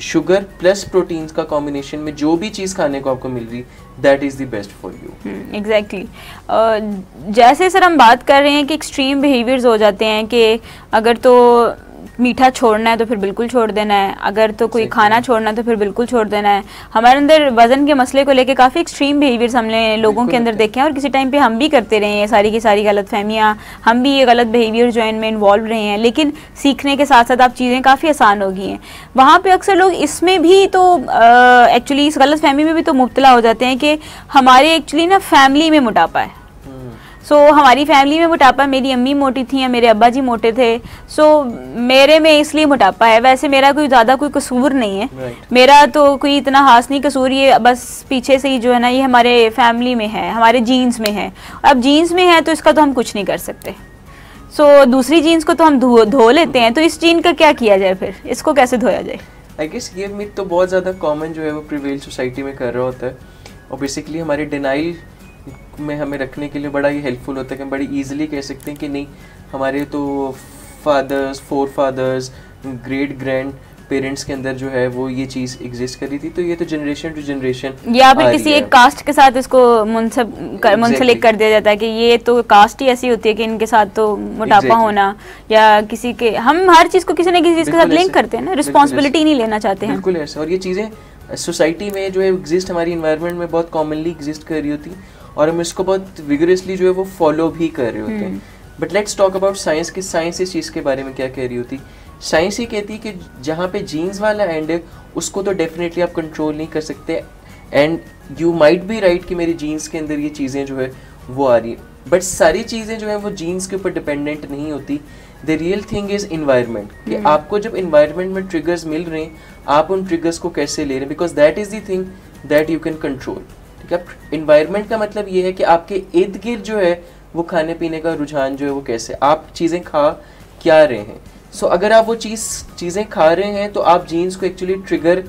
शुगर प्लस प्रोटीन्स का कॉम्बिनेशन में जो भी चीज़ खाने को आपको मिल रही, that is the best for you. Exactly. जैसे सर हम बात कर रहे हैं कि एक्सट्रीम बिहेवियर्स हो जाते हैं कि अगर तो मीठा छोड़ना है तो फिर बिल्कुल छोड़ देना है, अगर तो कोई खाना छोड़ना है तो फिर बिल्कुल छोड़ देना है। हमारे अंदर वज़न के मसले को लेके काफ़ी एक्सट्रीम बिहेवियर्स हमने लोगों के अंदर देखे हैं, और किसी टाइम पे हम भी करते रहे हैं सारी की सारी गलत फहमियाँ, हम भी ये गलत बिहेवियर जो है इनमें इन्वॉल्व रहे हैं। लेकिन सीखने के साथ साथ आप चीज़ें काफ़ी आसान हो गई हैं। वहाँ पर अक्सर लोग इसमें भी तो एक्चुअली इस गलत फहमी में भी तो मुब्तला हो जाते हैं कि हमारे एक्चुअली ना फैमिली में मोटापा है। सो हमारी फैमिली में मोटापा, मेरी अम्मी मोटी थी या मेरे अब्बा जी मोटे थे, सो मेरे में इसलिए मोटापा है। वैसे मेरा कोई ज़्यादा कोई कसूर नहीं है, मेरा तो कोई इतना खास नहीं कसूर, ये बस पीछे से ही जो है ना ये हमारे फैमिली में है, हमारे जीन्स में है। अब जीन्स में है तो इसका तो हम कुछ नहीं कर सकते। सो दूसरी जीन्स को तो हम धो लेते हैं, तो इस जीन का क्या किया जाए, फिर इसको कैसे धोया जाए? आई गेस ये मिथ तो बहुत ज़्यादा कॉमन जो है वो प्रिवेल सोसाइटी में कर रहा होता है, और बेसिकली हमारे डिनाइल में हमें रखने के लिए बड़ा ही हेल्पफुल होता है कि हम बड़ी ईजिली कह सकते हैं कि नहीं, हमारे तो fathers, forefathers, great grandparents के अंदर जो है वो ये चीज़ एग्जिस्ट करी थी, तो ये तो जनरेशन टू जनरेशन, या फिर किसी एक कास्ट के साथ इसको मुंसलिक कर दिया जाता है कि ये तो कास्ट ही ऐसी होती है कि इनके साथ तो मोटापा होना, या किसी के, हम हर चीज़ को किसी न किसी चीज़ के साथ लिंक करते हैं ना, रिस्पॉन्सिबिलिटी नहीं लेना चाहते हैं। बिल्कुल ऐसा, और ये चीज़ें सोसाइटी में जो है एग्जिस्ट, हमारी इन्वायरमेंट में बहुत कॉमनली एग्जिस्ट कर रही होती, और हम इसको बहुत विगरसली जो है वो फॉलो भी कर रहे होते हैं। But let's talk about science, कि साइंस इस चीज़ के बारे में क्या कह रही होती। साइंस ये कहती है कि जहाँ पे जीन्स वाला एंड है उसको तो डेफिनेटली आप कंट्रोल नहीं कर सकते, and you might be right कि मेरी जीन्स के अंदर ये चीज़ें जो है वो आ रही है, बट सारी चीज़ें जो है वो जीन्स के ऊपर डिपेंडेंट नहीं होती। The real thing is environment, कि आपको जब इन्वायरमेंट में ट्रिगर्स मिल रहे हैं आप उन ट्रिगर्स को कैसे ले रहे हैं, because that is the thing that you can control. ठीक है, इन्वायरमेंट का मतलब ये है कि आपके इर्द गिर्द जो है वो खाने पीने का रुझान जो है वो कैसे, आप चीज़ें खा क्या रहे हैं। सो अगर आप वो चीज़ें खा रहे हैं तो आप जीन्स को एक्चुअली ट्रिगर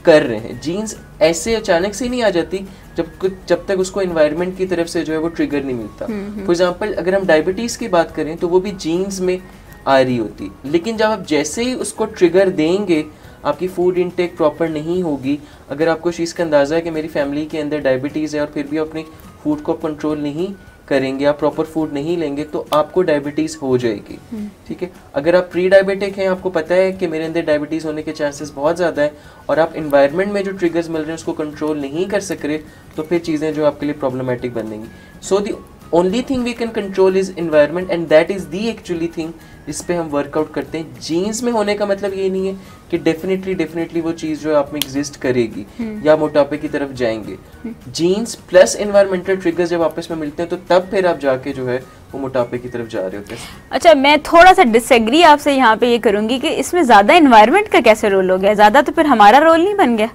कर रहे हैं। जीन्स ऐसे अचानक से नहीं आ जाती जब तक उसको एनवायरनमेंट की तरफ से जो है वो ट्रिगर नहीं मिलता। फॉर एग्जांपल अगर हम डायबिटीज़ की बात करें तो वो भी जीन्स में आ रही होती, लेकिन जब आप जैसे ही उसको ट्रिगर देंगे, आपकी फूड इनटेक प्रॉपर नहीं होगी, अगर आपको इस चीज़ का अंदाज़ा है कि मेरी फैमिली के अंदर डायबिटीज़ है और फिर भी अपनी फूड को कंट्रोल नहीं करेंगे, आप प्रॉपर फूड नहीं लेंगे तो आपको डायबिटीज़ हो जाएगी। ठीक है, अगर आप प्री डायबिटिक हैं, आपको पता है कि मेरे अंदर डायबिटीज़ होने के चांसेस बहुत ज़्यादा है, और आप इन्वायरमेंट में जो ट्रिगर्स मिल रहे हैं उसको कंट्रोल नहीं कर सक रहे, तो फिर चीज़ें जो आपके लिए प्रॉब्लमेटिक बनेंगी। So the only thing we can control is environment, and that is the actually thing जिस पे हम वर्कआउट करते हैं। जीन्स में होने का मतलब ये नहीं है कि डेफिनेटली वो चीज़ जो आप में एग्जिस्ट करेगी या मोटापे की तरफ जाएंगे। जीन्स प्लस एनवायरमेंटल ट्रिगर्स जब आपस में मिलते हैं तो तब फिर आप जाके जो है वो मोटापे की तरफ जा रहे होते हैं। अच्छा, मैं थोड़ा सा डिसएग्री आपसे यहाँ पे ये करूंगी कि इसमें ज़्यादा एनवायरमेंट का कैसे रोल हो गया, ज़्यादा तो फिर हमारा रोल नहीं बन गया।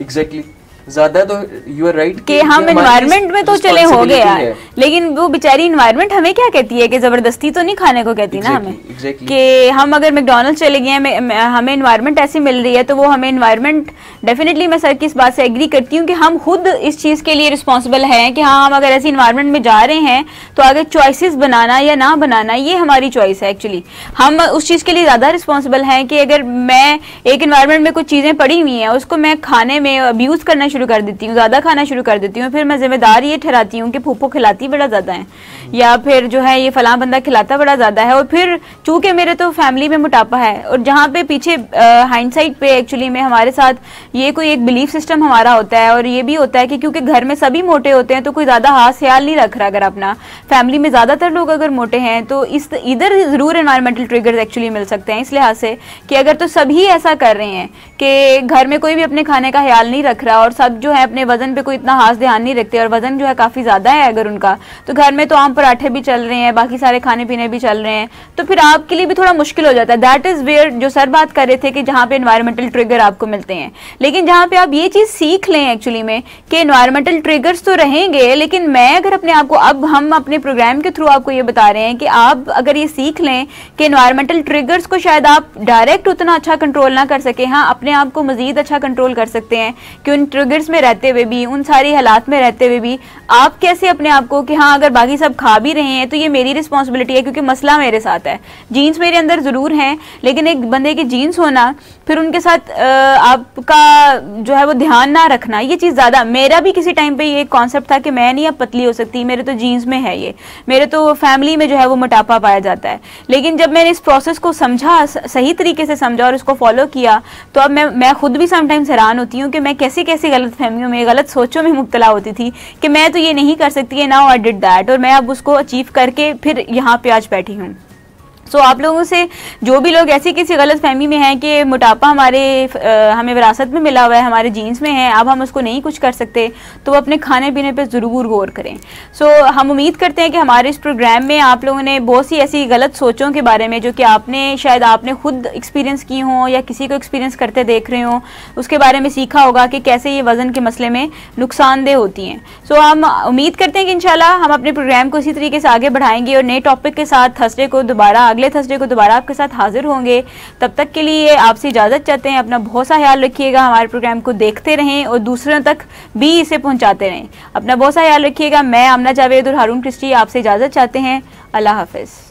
एग्जैक्टली, ज्यादा तो यू आर राइट कि हम एनवायरनमेंट में तो चले हो गया, लेकिन वो बेचारी एनवायरनमेंट हमें क्या कहती है कि जबरदस्ती तो नहीं खाने को कहती ना हमें। कि हम अगर मैकडॉनल्ड्स चले गए हैं, हमें एनवायरनमेंट ऐसी मिल रही है तो वो हमें एनवायरनमेंट, डेफिनेटली मैं सर की इस बात से एग्री करती हूँ कि हम खुद इस चीज़ के लिए रिस्पॉन्सिबल हैं कि हाँ, हम अगर ऐसी इन्वायरमेंट में जा रहे हैं तो आगे चॉइसेस बनाना या ना बनाना ये हमारी चॉइस है। एक्चुअली हम उस चीज़ के लिए ज़्यादा रिस्पॉन्सिबल हैं कि अगर मैं एक इन्वायरमेंट में कुछ चीज़ें पड़ी हुई हैं उसको मैं खाने में अब्यूज़ करना शुरू कर देती हूँ, ज़्यादा खाना शुरू कर देती हूँ, फिर मैं जिम्मेदार ये ठहराती हूँ कि फूफो खिलाती बड़ा ज़्यादा है या फिर जो है ये फलां बंदा खिलाता बड़ा ज़्यादा है, और फिर चूंकि मेरे तो फैमिली में मोटापा है, और जहाँ पे पीछे हाइंडसाइट पे एक्चुअली में हमारे साथ ये कोई एक बिलीफ सिस्टम हमारा होता है, और ये भी होता है कि क्योंकि घर में सभी मोटे होते हैं तो कोई ज़्यादा हाथ ख्याल नहीं रख रहा। अगर अपना फैमिली में ज़्यादातर लोग अगर मोटे हैं तो इधर ज़रूर एनवायरमेंटल ट्रिगर्स एक्चुअली मिल सकते हैं, इस लिहाज से कि अगर तो सभी ऐसा कर रहे हैं कि घर में कोई भी अपने खाने का ख्याल नहीं रख रहा और सब जो है अपने वजन पे कोई इतना खास ध्यान नहीं रखते, और वजन जो है काफ़ी ज़्यादा है अगर उनका, तो घर में तो आम पराठे भी चल रहे हैं, बाकी सारे खाने पीने भी चल रहे हैं, तो फिर आपके लिए भी थोड़ा मुश्किल हो जाता है। दैट इज़ वेयर जो सर बात कर रहे थे कि जहाँ पे एनवायरमेंटल ट्रिगर आपको मिलते हैं, लेकिन जहाँ पे आप ये चीज़ सीख लें एक्चुअली में कि एनवायरमेंटल ट्रिगर्स तो रहेंगे, लेकिन मैं अगर अपने आप को, अब हम अपने प्रोग्राम के थ्रू आपको ये बता रहे हैं कि आप अगर ये सीख लें कि एनवायरमेंटल ट्रिगर्स को शायद आप डायरेक्ट उतना अच्छा कंट्रोल ना कर सके, हाँ अपने आप को मजीद अच्छा कंट्रोल कर सकते हैं कि उन ट्रिगर्स में रहते हुए भी, उन सारी हालात में रहते हुए भी आप कैसे अपने आप को कि हाँ अगर बाकी सब खा भी रहे हैं तो ये मेरी रिस्पॉन्सिबिलिटी है क्योंकि मसला मेरे साथ है। जीन्स मेरे अंदर ज़रूर हैं, लेकिन एक बंदे की जीन्स होना, फिर उनके साथ आपका जो है वो ध्यान ना रखना, ये चीज़ ज़्यादा, मेरा भी किसी टाइम पे ये कॉन्सेप्ट था कि मैं नहीं अब पतली हो सकती, मेरे तो जीन्स में है, ये मेरे तो फैमिली में जो है वो मोटापा पाया जाता है। लेकिन जब मैंने इस प्रोसेस को समझा, सही तरीके से समझा और उसको फॉलो किया, तो अब मैं खुद भी समटाइम्स हैरान होती हूँ कि मैं कैसी गलत फहमियों में, गलत सोचों में मुब्तला होती थी कि मैं तो ये नहीं कर सकती है, नाउ आई डिड दैट, और मैं अब उसको अचीव करके फिर यहाँ पे आज बैठी हूँ। सो आप लोगों से जो भी लोग ऐसी किसी गलत फहमी में हैं कि मोटापा हमें विरासत में मिला हुआ है, हमारे जीन्स में है, अब हम उसको नहीं कुछ कर सकते, तो वो अपने खाने पीने पे ज़रूर गौर करें। सो हम उम्मीद करते हैं कि हमारे इस प्रोग्राम में आप लोगों ने बहुत सी ऐसी गलत सोचों के बारे में जो कि शायद आपने खुद एक्सपीरियंस की हों या किसी को एक्सपीरियंस करते देख रहे हों, उसके बारे में सीखा होगा कि कैसे ये वज़न के मसले में नुकसानदेह होती हैं। सो हम उम्मीद करते हैं कि इंशाल्लाह हम अपने प्रोग्राम को इसी तरीके से आगे बढ़ाएंगे और नए टॉपिक के साथ अगले थर्सडे को दोबारा आपके साथ हाजिर होंगे। तब तक के लिए आपसे इजाज़त चाहते हैं। अपना बहुत सा ख्याल रखिएगा, हमारे प्रोग्राम को देखते रहें और दूसरों तक भी इसे पहुंचाते रहें। अपना बहुत सा ख्याल रखिएगा। मैं आमना जावेद और हारून क्रिस्टी आपसे इजाज़त चाहते हैं। अल्लाह हाफिज़।